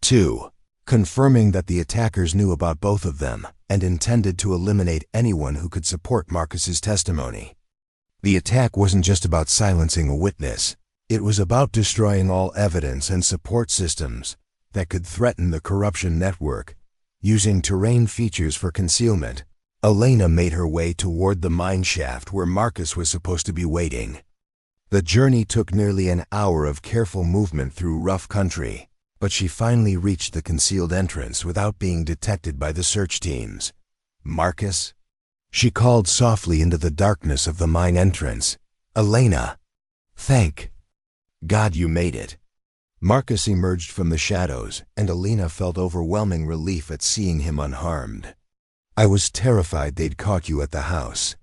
2, confirming that the attackers knew about both of them and intended to eliminate anyone who could support Marcus's testimony. The attack wasn't just about silencing a witness. It was about destroying all evidence and support systems that could threaten the corruption network. Using terrain features for concealment, Elena made her way toward the mine shaft where Marcus was supposed to be waiting. The journey took nearly an hour of careful movement through rough country, but she finally reached the concealed entrance without being detected by the search teams. "Marcus?" She called softly into the darkness of the mine entrance. "Elena, thank God you made it." Marcus emerged from the shadows, and Elena felt overwhelming relief at seeing him unharmed. "I was terrified they'd caught you at the house."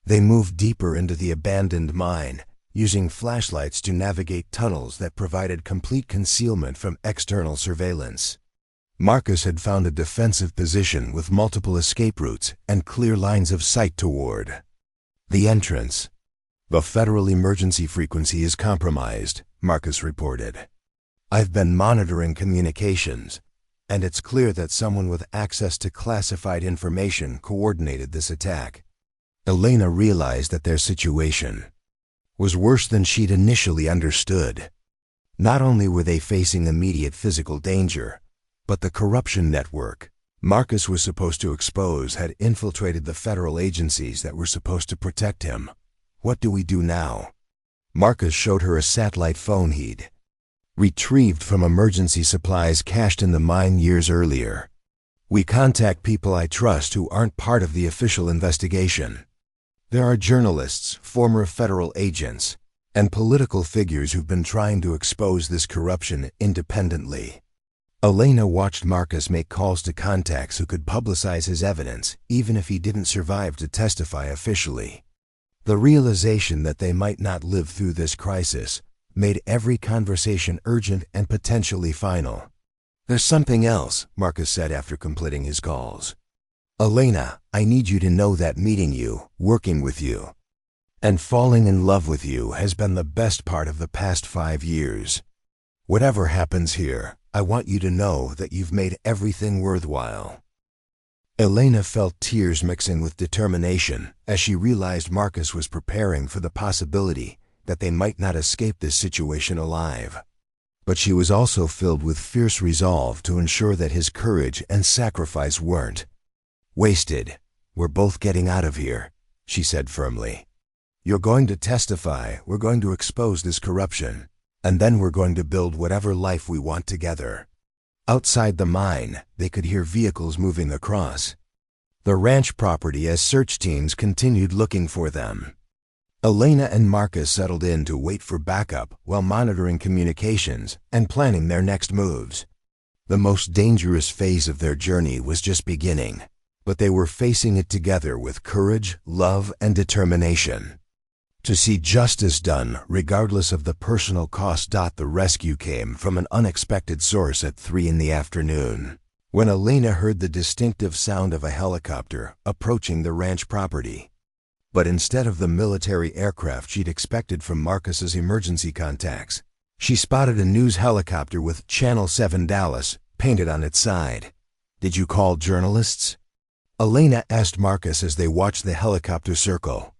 They moved deeper into the abandoned mine, using flashlights to navigate tunnels that provided complete concealment from external surveillance. Marcus had found a defensive position with multiple escape routes and clear lines of sight toward the entrance. "The federal emergency frequency is compromised," Marcus reported. "I've been monitoring communications, and it's clear that someone with access to classified information coordinated this attack." Elena realized that their situation was worse than she'd initially understood. Not only were they facing immediate physical danger, but the corruption network Marcus was supposed to expose had infiltrated the federal agencies that were supposed to protect him. "What do we do now?" Marcus showed her a satellite phone he'd retrieved from emergency supplies cached in the mine years earlier. "We contact people I trust who aren't part of the official investigation. There are journalists, former federal agents, and political figures who've been trying to expose this corruption independently." Elena watched Marcus make calls to contacts who could publicize his evidence, even if he didn't survive to testify officially. The realization that they might not live through this crisis made every conversation urgent and potentially final. "There's something else," Marcus said after completing his calls. "Elena, I need you to know that meeting you, working with you, and falling in love with you has been the best part of the past 5 years. Whatever happens here, I want you to know that you've made everything worthwhile." Elena felt tears mixing with determination as she realized Marcus was preparing for the possibility that they might not escape this situation alive. But she was also filled with fierce resolve to ensure that his courage and sacrifice weren't wasted. "We're both getting out of here," she said firmly. "You're going to testify, we're going to expose this corruption, and then we're going to build whatever life we want together." Outside the mine, they could hear vehicles moving across the ranch property as search teams continued looking for them. Elena and Marcus settled in to wait for backup while monitoring communications and planning their next moves. The most dangerous phase of their journey was just beginning, but they were facing it together with courage, love, and determination to see justice done regardless of the personal cost. The rescue came from an unexpected source at 3 in the afternoon, when Elena heard the distinctive sound of a helicopter approaching the ranch property. But instead of the military aircraft she'd expected from Marcus's emergency contacts, She spotted a news helicopter with Channel 7 Dallas painted on its side. "Did you call journalists?" Elena asked Marcus as they watched the helicopter circle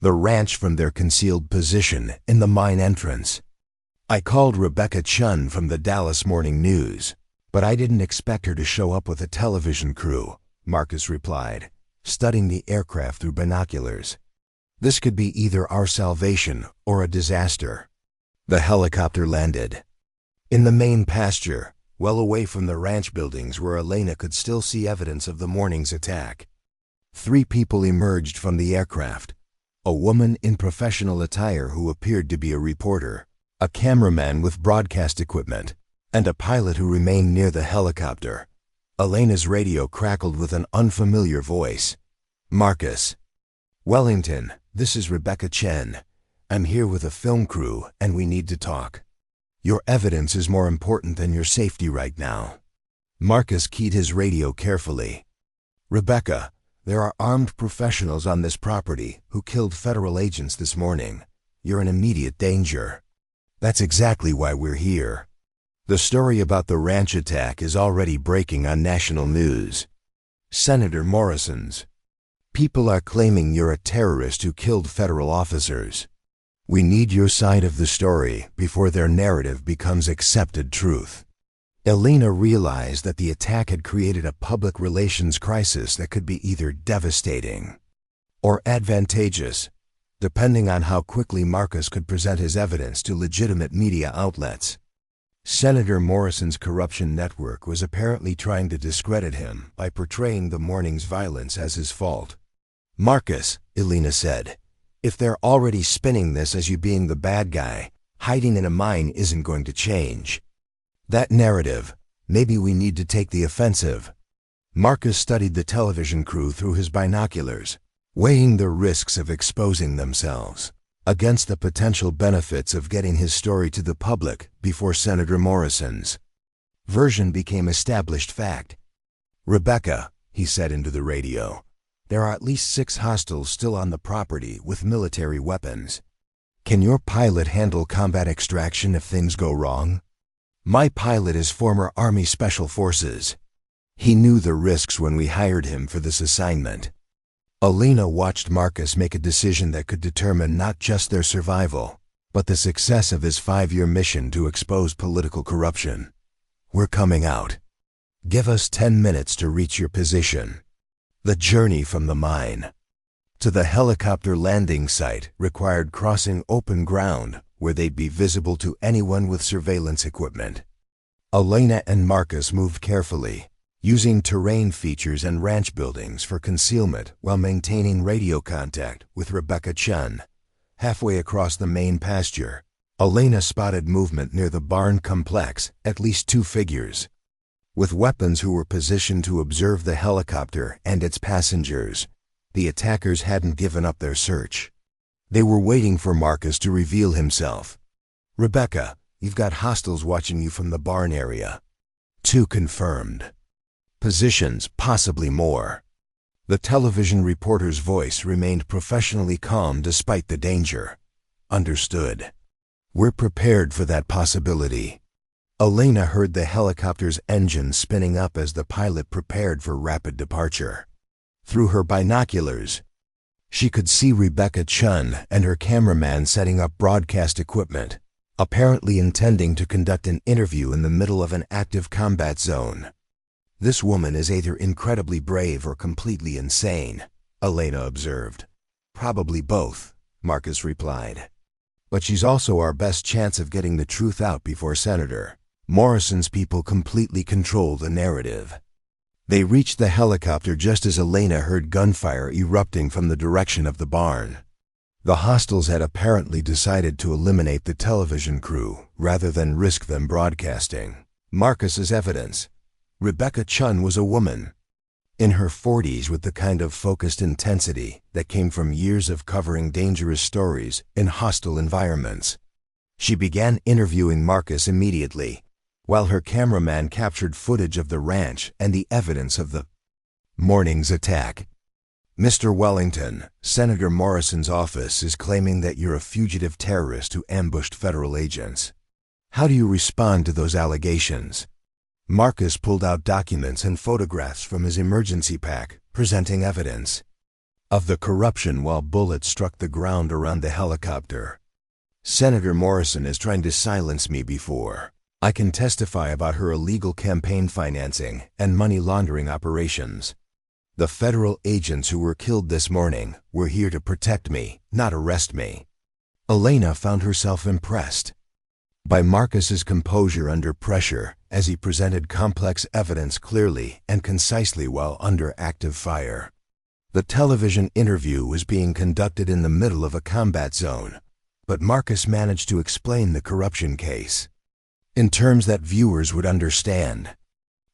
the ranch from their concealed position in the mine entrance. "I called Rebecca Chun from the Dallas Morning News, but I didn't expect her to show up with a television crew," Marcus replied, studying the aircraft through binoculars. "This could be either our salvation or a disaster." The helicopter landed in the main pasture, well away from the ranch buildings where Elena could still see evidence of the morning's attack. 3 people emerged from the aircraft: a woman in professional attire who appeared to be a reporter, a cameraman with broadcast equipment, and a pilot who remained near the helicopter. Elena's radio crackled with an unfamiliar voice. "Marcus. Wellington, this is Rebecca Chen. I'm here with a film crew and we need to talk. Your evidence is more important than your safety right now." Marcus keyed his radio carefully. "Rebecca, there are armed professionals on this property who killed federal agents this morning. You're in immediate danger." "That's exactly why we're here. The story about the ranch attack is already breaking on national news. Senator Morrison's. People are claiming you're a terrorist who killed federal officers. We need your side of the story before their narrative becomes accepted truth." Elena realized that the attack had created a public relations crisis that could be either devastating or advantageous, depending on how quickly Marcus could present his evidence to legitimate media outlets. Senator Morrison's corruption network was apparently trying to discredit him by portraying the morning's violence as his fault. "Marcus," Elena said, "if they're already spinning this as you being the bad guy, hiding in a mine isn't going to change that narrative. Maybe we need to take the offensive." Marcus studied the television crew through his binoculars, weighing the risks of exposing themselves against the potential benefits of getting his story to the public before Senator Morrison's version became established fact. "Rebecca," he said into the radio, "there are at least 6 hostiles still on the property with military weapons. Can your pilot handle combat extraction if things go wrong?" "My pilot is former Army Special Forces. He knew the risks when we hired him for this assignment." Elena watched Marcus make a decision that could determine not just their survival, but the success of his 5-year mission to expose political corruption. "We're coming out. Give us 10 minutes to reach your position." The journey from the mine to the helicopter landing site required crossing open ground where they'd be visible to anyone with surveillance equipment. Elena and Marcus moved carefully, using terrain features and ranch buildings for concealment while maintaining radio contact with Rebecca Chun. Halfway across the main pasture, Elena spotted movement near the barn complex, at least 2 figures with weapons who were positioned to observe the helicopter and its passengers. The attackers hadn't given up their search. They were waiting for Marcus to reveal himself. "Rebecca, you've got hostiles watching you from the barn area." 2 confirmed. Positions, possibly more. The television reporter's voice remained professionally calm despite the danger. "Understood. We're prepared for that possibility." Elena heard the helicopter's engine spinning up as the pilot prepared for rapid departure. Through her binoculars, she could see Rebecca Chun and her cameraman setting up broadcast equipment, apparently intending to conduct an interview in the middle of an active combat zone. "This woman is either incredibly brave or completely insane," Elena observed. "Probably both," Marcus replied. "But she's also our best chance of getting the truth out before Senator Morrison's people completely control the narrative." They reached the helicopter just as Elena heard gunfire erupting from the direction of the barn. The hostiles had apparently decided to eliminate the television crew rather than risk them broadcasting Marcus's evidence. Rebecca Chun was a woman in her 40s with the kind of focused intensity that came from years of covering dangerous stories in hostile environments. She began interviewing Marcus immediately, while her cameraman captured footage of the ranch and the evidence of the morning's attack. "Mr. Wellington, Senator Morrison's office is claiming that you're a fugitive terrorist who ambushed federal agents. How do you respond to those allegations? Marcus pulled out documents and photographs from his emergency pack, presenting evidence of the corruption while bullets struck the ground around the helicopter. Senator Morrison is trying to silence me before I can testify about her illegal campaign financing and money laundering operations. The federal agents who were killed this morning were here to protect me, not arrest me. Elena found herself impressed by Marcus's composure under pressure as he presented complex evidence clearly and concisely while under active fire. The television interview was being conducted in the middle of a combat zone, but Marcus managed to explain the corruption case in terms that viewers would understand.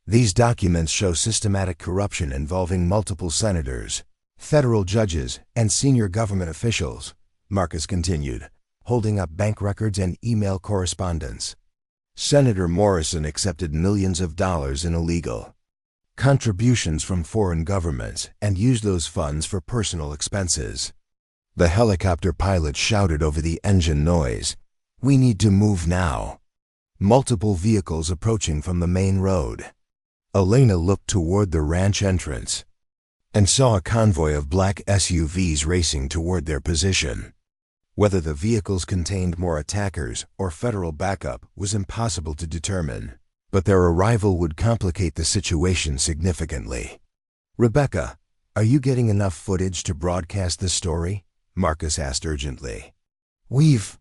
These documents show systematic corruption involving multiple senators, federal judges, and senior government officials, Marcus continued, holding up bank records and email correspondence. Senator Morrison accepted millions of dollars in illegal contributions from foreign governments and used those funds for personal expenses. The helicopter pilot shouted over the engine noise, "We need to move now." Multiple vehicles approaching from the main road. Elena looked toward the ranch entrance and saw a convoy of black SUVs racing toward their position. Whether the vehicles contained more attackers or federal backup was impossible to determine, but their arrival would complicate the situation significantly. "Rebecca, are you getting enough footage to broadcast the story?" Marcus asked urgently. "We've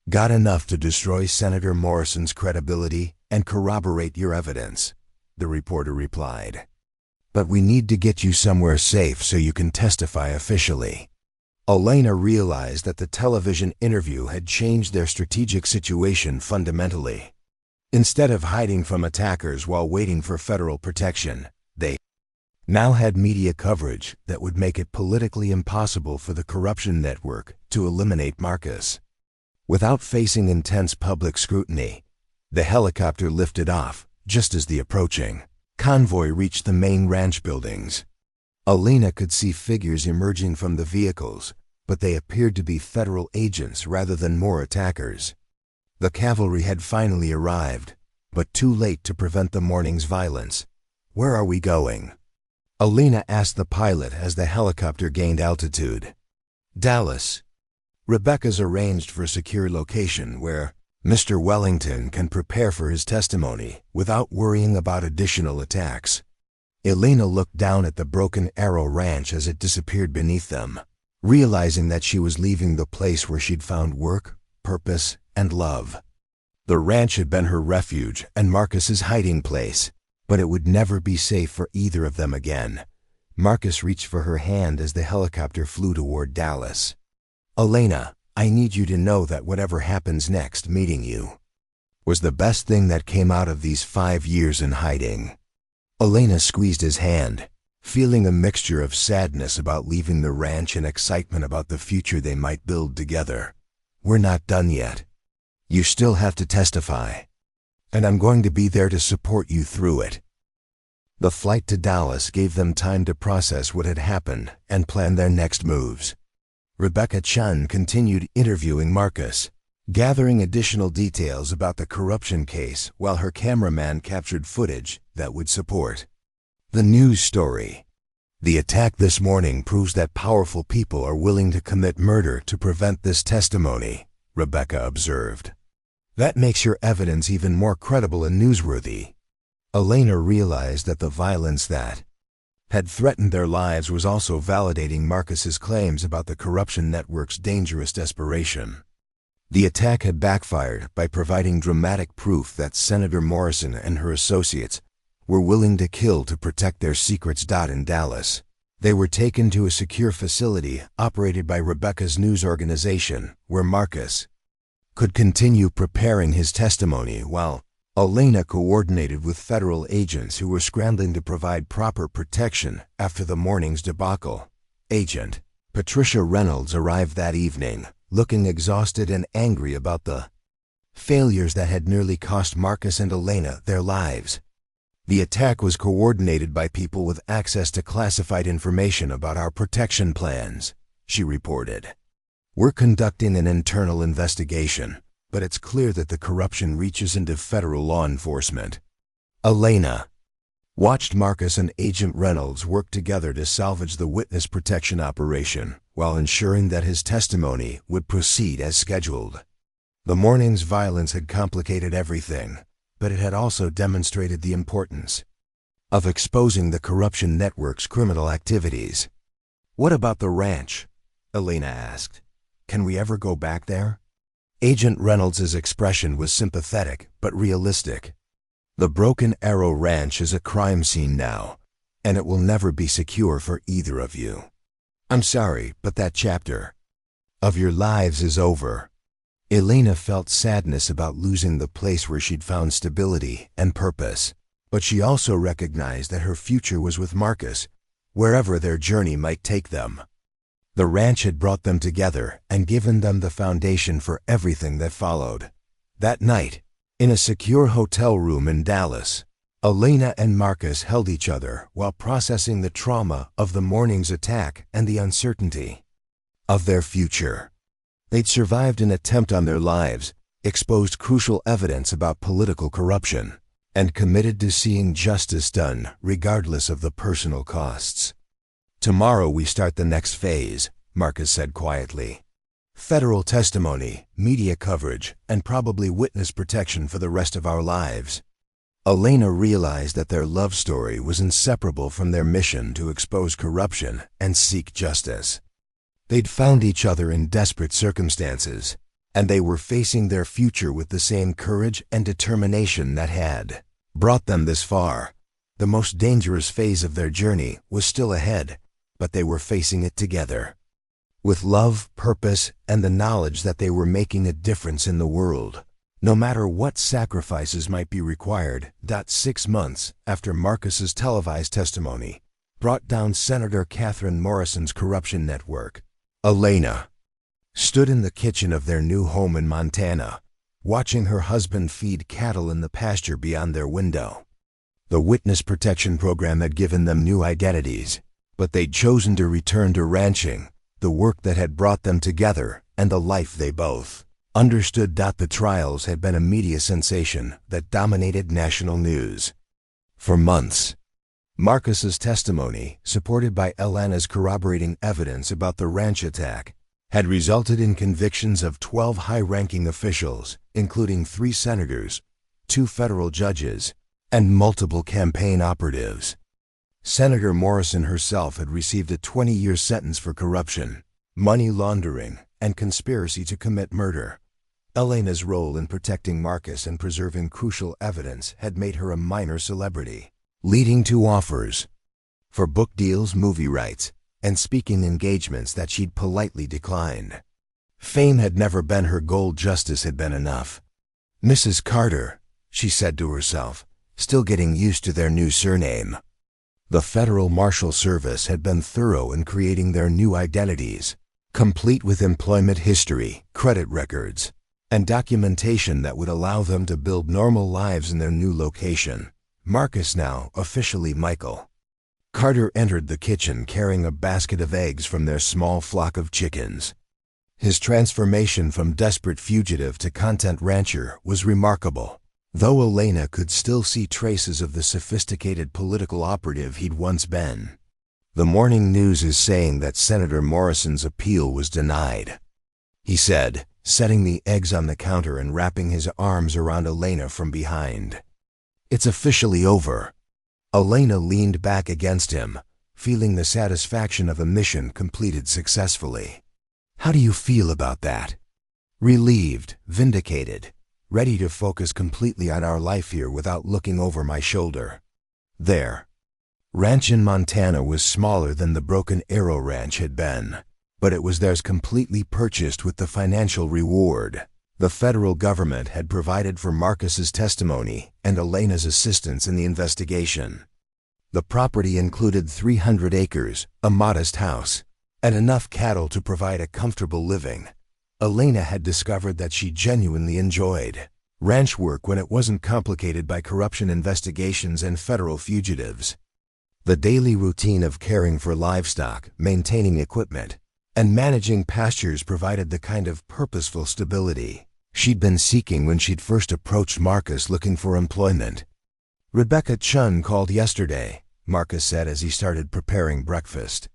got enough to destroy Senator Morrison's credibility and corroborate your evidence," the reporter replied. "But we need to get you somewhere safe so you can testify officially." Elena realized that the television interview had changed their strategic situation fundamentally. Instead of hiding from attackers while waiting for federal protection, they now had media coverage that would make it politically impossible for the corruption network to eliminate Marcus. Without facing intense public scrutiny, the helicopter lifted off just as the approaching convoy reached the main ranch buildings. Elena could see figures emerging from the vehicles, but they appeared to be federal agents rather than more attackers. The cavalry had finally arrived, but too late to prevent the morning's violence. "Where are we going?" Elena asked the pilot as the helicopter gained altitude. "Dallas. Rebecca's arranged for a secure location where Mr. Wellington can prepare for his testimony without worrying about additional attacks." Elena looked down at the Broken Arrow Ranch as it disappeared beneath them, realizing that she was leaving the place where she'd found work, purpose, and love. The ranch had been her refuge and Marcus's hiding place, but it would never be safe for either of them again. Marcus reached for her hand as the helicopter flew toward Dallas. "Elena, I need you to know that whatever happens next, meeting you was the best thing that came out of these 5 years in hiding." Elena squeezed his hand, feeling a mixture of sadness about leaving the ranch and excitement about the future they might build together. "We're not done yet. You still have to testify, and I'm going to be there to support you through it." The flight to Dallas gave them time to process what had happened and plan their next moves. Rebecca Chun continued interviewing Marcus, gathering additional details about the corruption case while her cameraman captured footage that would support the news story. "The attack this morning proves that powerful people are willing to commit murder to prevent this testimony," Rebecca observed. "That makes your evidence even more credible and newsworthy." Elena realized that the violence that had threatened their lives was also validating Marcus's claims about the corruption network's dangerous desperation. The attack had backfired by providing dramatic proof that Senator Morrison and her associates were willing to kill to protect their secrets. In Dallas, they were taken to a secure facility operated by Rebecca's news organization, where Marcus could continue preparing his testimony while Elena coordinated with federal agents who were scrambling to provide proper protection after the morning's debacle. Agent Patricia Reynolds arrived that evening, looking exhausted and angry about the failures that had nearly cost Marcus and Elena their lives. "The attack was coordinated by people with access to classified information about our protection plans," she reported. "We're conducting an internal investigation, but it's clear that the corruption reaches into federal law enforcement. Elena watched Marcus and Agent Reynolds work together to salvage the witness protection operation while ensuring that his testimony would proceed as scheduled. The morning's violence had complicated everything, but it had also demonstrated the importance of exposing the corruption network's criminal activities. "What about the ranch?" Elena asked. "Can we ever go back there?" Agent Reynolds' expression was sympathetic but realistic. "The Broken Arrow Ranch is a crime scene now, and it will never be secure for either of you. I'm sorry, but that chapter of your lives is over." Elena felt sadness about losing the place where she'd found stability and purpose, but she also recognized that her future was with Marcus, wherever their journey might take them. The ranch had brought them together and given them the foundation for everything that followed. That night, in a secure hotel room in Dallas, Elena and Marcus held each other while processing the trauma of the morning's attack and the uncertainty of their future. They'd survived an attempt on their lives, exposed crucial evidence about political corruption, and committed to seeing justice done regardless of the personal costs. "Tomorrow we start the next phase," Marcus said quietly. "Federal testimony, media coverage, and probably witness protection for the rest of our lives." Elena realized that their love story was inseparable from their mission to expose corruption and seek justice. They'd found each other in desperate circumstances, and they were facing their future with the same courage and determination that had brought them this far. The most dangerous phase of their journey was still ahead, but they were facing it together, with love, purpose, and the knowledge that they were making a difference in the world, no matter what sacrifices might be required. 6 months after Marcus's televised testimony brought down Senator Catherine Morrison's corruption network, Elena stood in the kitchen of their new home in Montana, watching her husband feed cattle in the pasture beyond their window. The witness protection program had given them new identities, but they'd chosen to return to ranching, the work that had brought them together and the life they both understood. The trials had been a media sensation that dominated national news. For months, Marcus's testimony, supported by Elena's corroborating evidence about the ranch attack, had resulted in convictions of 12 high-ranking officials, including 3 senators, 2 federal judges, and multiple campaign operatives. Senator Morrison herself had received a 20-year sentence for corruption, money laundering, and conspiracy to commit murder. Elena's role in protecting Marcus and preserving crucial evidence had made her a minor celebrity, leading to offers for book deals, movie rights, and speaking engagements that she'd politely declined. Fame had never been her goal, justice had been enough. "Mrs. Carter," she said to herself, still getting used to their new surname. The Federal Marshal Service had been thorough in creating their new identities, complete with employment history, credit records, and documentation that would allow them to build normal lives in their new location. Marcus now officially Michael Carter entered the kitchen carrying a basket of eggs from their small flock of chickens. His transformation from desperate fugitive to content rancher was remarkable, though Elena could still see traces of the sophisticated political operative he'd once been. "The morning news is saying that Senator Morrison's appeal was denied," he said, setting the eggs on the counter and wrapping his arms around Elena from behind. "It's officially over." Elena leaned back against him, feeling the satisfaction of a mission completed successfully. "How do you feel about that?" "Relieved, vindicated, ready to focus completely on our life here without looking over my shoulder." Their ranch in Montana was smaller than the Broken Arrow Ranch had been, but it was theirs completely purchased with the financial reward the federal government had provided for Marcus's testimony and Elena's assistance in the investigation. The property included 300 acres, a modest house, and enough cattle to provide a comfortable living. Elena had discovered that she genuinely enjoyed ranch work when it wasn't complicated by corruption investigations and federal fugitives. The daily routine of caring for livestock, maintaining equipment, and managing pastures provided the kind of purposeful stability she'd been seeking when she'd first approached Marcus looking for employment. "Rebecca Chun called yesterday," Marcus said as he started preparing breakfast.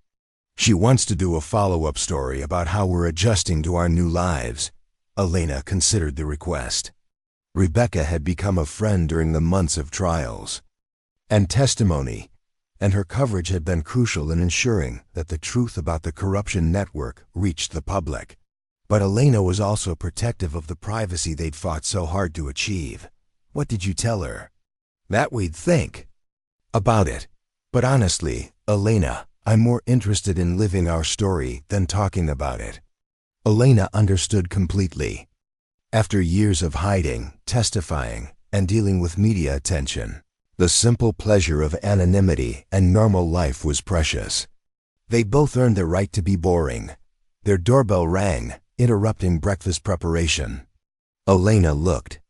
"She wants to do a follow-up story about how we're adjusting to our new lives." Elena considered the request. Rebecca had become a friend during the months of trials and testimony, and her coverage had been crucial in ensuring that the truth about the corruption network reached the public. But Elena was also protective of the privacy they'd fought so hard to achieve. "What did you tell her?" "That we'd think about it. But honestly, Elena, I'm more interested in living our story than talking about it." Elena understood completely. After years of hiding, testifying, and dealing with media attention, the simple pleasure of anonymity and normal life was precious. They both earned the right to be boring. Their doorbell rang, interrupting breakfast preparation. Elena looked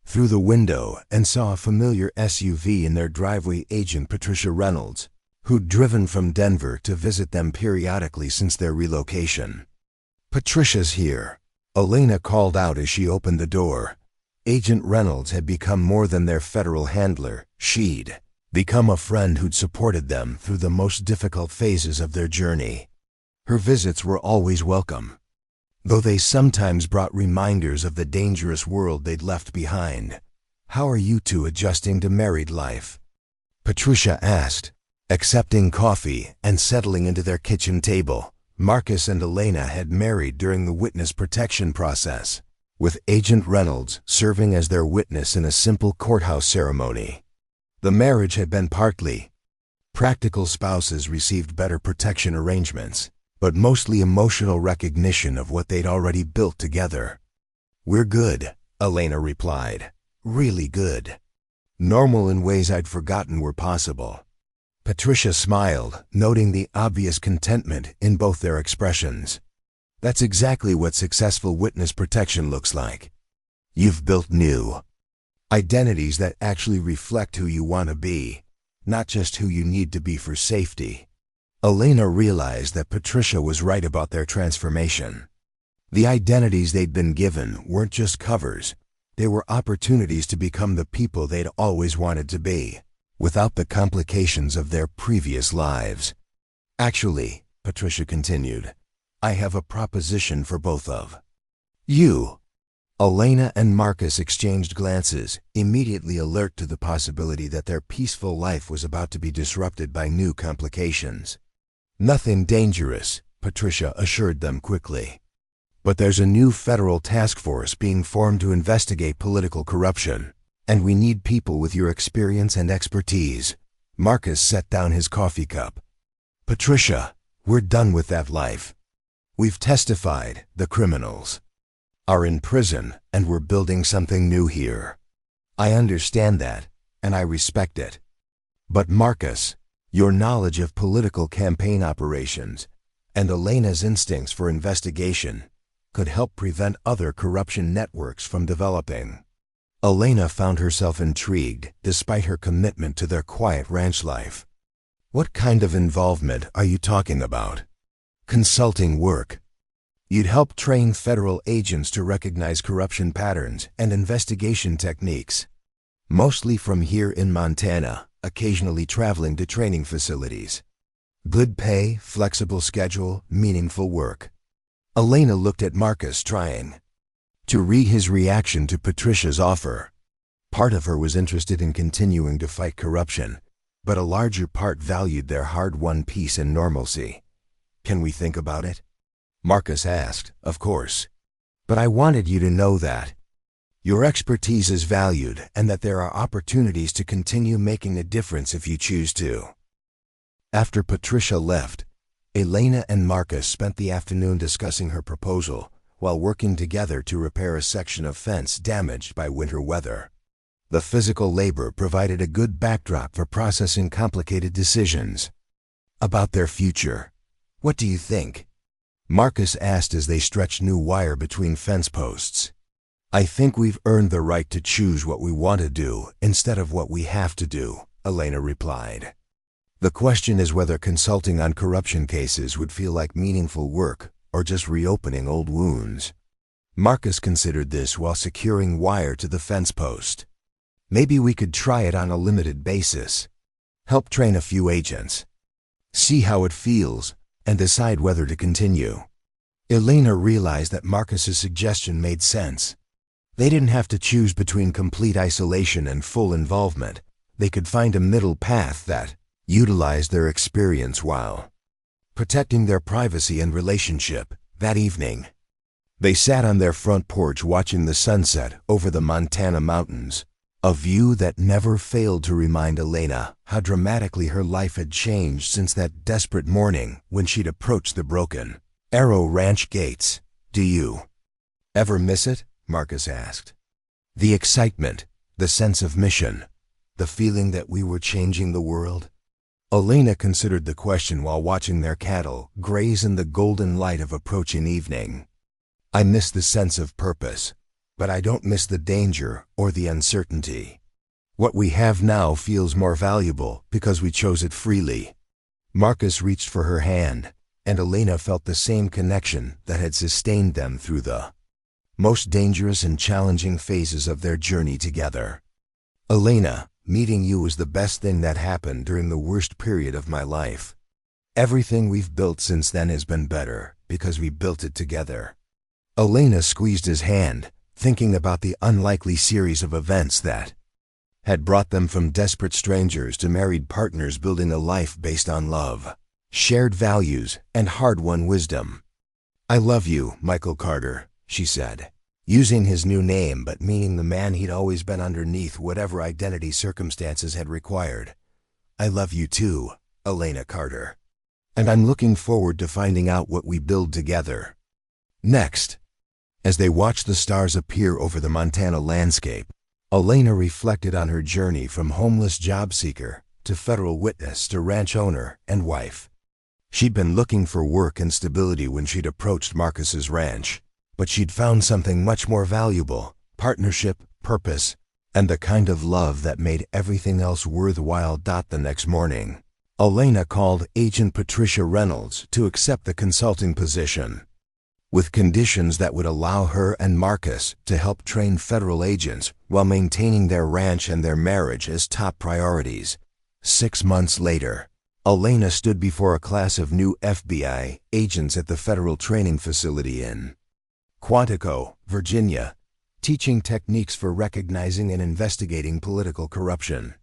through the window and saw a familiar SUV in their driveway. Agent Patricia Reynolds, who'd driven from Denver to visit them periodically since their relocation. "Patricia's here," Elena called out as she opened the door. Agent Reynolds had become more than their federal handler. She'd become a friend who'd supported them through the most difficult phases of their journey. Her visits were always welcome, though they sometimes brought reminders of the dangerous world they'd left behind. "How are you two adjusting to married life?" Patricia asked, accepting coffee and settling into their kitchen table. Marcus and Elena had married during the witness protection process, with Agent Reynolds serving as their witness in a simple courthouse ceremony. The marriage had been partly practical. Spouses received better protection arrangements, but mostly emotional recognition of what they'd already built together. "We're good," Elena replied. "Really good. Normal in ways I'd forgotten were possible." Patricia smiled, noting the obvious contentment in both their expressions. "That's exactly what successful witness protection looks like. You've built new identities that actually reflect who you want to be, not just who you need to be for safety." Elena realized that Patricia was right about their transformation. The identities they'd been given weren't just covers. They were opportunities to become the people they'd always wanted to be, without the complications of their previous lives. "Actually," Patricia continued, "I have a proposition for both of you." Elena and Marcus exchanged glances, immediately alert to the possibility that their peaceful life was about to be disrupted by new complications. "Nothing dangerous," Patricia assured them quickly. "But there's a new federal task force being formed to investigate political corruption, and we need people with your experience and expertise." Marcus set down his coffee cup. "Patricia, we're done with that life. We've testified. The criminals are in prison, and we're building something new here. I understand that, and I respect it. But Marcus, your knowledge of political campaign operations and Elena's instincts for investigation could help prevent other corruption networks from developing." Elena found herself intrigued, despite her commitment to their quiet ranch life. "What kind of involvement are you talking about?" "Consulting work. You'd help train federal agents to recognize corruption patterns and investigation techniques, mostly from here in Montana, occasionally traveling to training facilities. Good pay, flexible schedule, meaningful work." Elena looked at Marcus, trying to read his reaction to Patricia's offer. Part of her was interested in continuing to fight corruption, but a larger part valued their hard-won peace and normalcy. "Can we think about it?" Marcus asked. "Of course. But I wanted you to know that your expertise is valued and that there are opportunities to continue making a difference if you choose to." After Patricia left, Elena and Marcus spent the afternoon discussing her proposal while working together to repair a section of fence damaged by winter weather. The physical labor provided a good backdrop for processing complicated decisions about their future. "What do you think?" Marcus asked as they stretched new wire between fence posts. "I think we've earned the right to choose what we want to do instead of what we have to do," Elena replied. "The question is whether consulting on corruption cases would feel like meaningful work or just reopening old wounds." Marcus considered this while securing wire to the fence post. Maybe we could try it on a limited basis. Help train a few agents. See how it feels, and decide whether to continue. Elena realized that Marcus's suggestion made sense. They didn't have to choose between complete isolation and full involvement. They could find a middle path that utilized their experience while protecting their privacy and relationship. That evening, they sat on their front porch watching the sunset over the Montana mountains, a view that never failed to remind Elena how dramatically her life had changed since that desperate morning when she'd approached the Broken Arrow Ranch gates. "Do you ever miss it?" Marcus asked. "The excitement, the sense of mission, the feeling that we were changing the world?" Elena considered the question while watching their cattle graze in the golden light of approaching evening. "I miss the sense of purpose, but I don't miss the danger or the uncertainty. What we have now feels more valuable because we chose it freely." Marcus reached for her hand, and Elena felt the same connection that had sustained them through the most dangerous and challenging phases of their journey together. "Elena, meeting you was the best thing that happened during the worst period of my life. Everything we've built since then has been better because we built it together." Elena squeezed his hand, thinking about the unlikely series of events that had brought them from desperate strangers to married partners building a life based on love, shared values, and hard-won wisdom. "I love you, Michael Carter," she said, using his new name but meaning the man he'd always been underneath whatever identity circumstances had required. "I love you too, Elena Carter. And I'm looking forward to finding out what we build together." Next, as they watched the stars appear over the Montana landscape, Elena reflected on her journey from homeless job seeker to federal witness to ranch owner and wife. She'd been looking for work and stability when she'd approached Marcus's ranch, but she'd found something much more valuable: partnership, purpose, and the kind of love that made everything else worthwhile. The next morning, Elena called Agent Patricia Reynolds to accept the consulting position, with conditions that would allow her and Marcus to help train federal agents while maintaining their ranch and their marriage as top priorities. 6 months later, Elena stood before a class of new FBI agents at the federal training facility in Quantico, Virginia, teaching techniques for recognizing and investigating political corruption.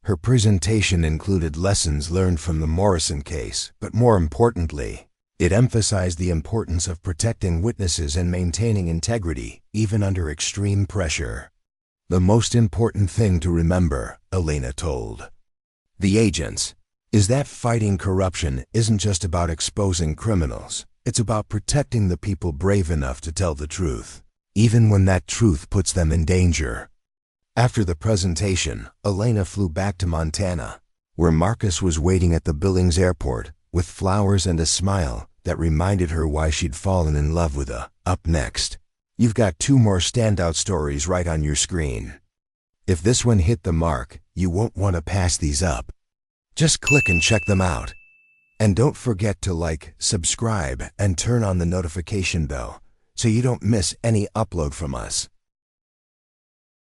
Her presentation included lessons learned from the Morrison case, but more importantly, it emphasized the importance of protecting witnesses and maintaining integrity, even under extreme pressure. "The most important thing to remember," Elena told the agents, "is that fighting corruption isn't just about exposing criminals. It's about protecting the people brave enough to tell the truth, even when that truth puts them in danger." After the presentation, Elena flew back to Montana, where Marcus was waiting at the Billings airport with flowers and a smile that reminded her why she'd fallen in love with her. Up next, you've got 2 more standout stories right on your screen. If this one hit the mark, you won't want to pass these up. Just click and check them out. And don't forget to like, subscribe, and turn on the notification bell so you don't miss any upload from us.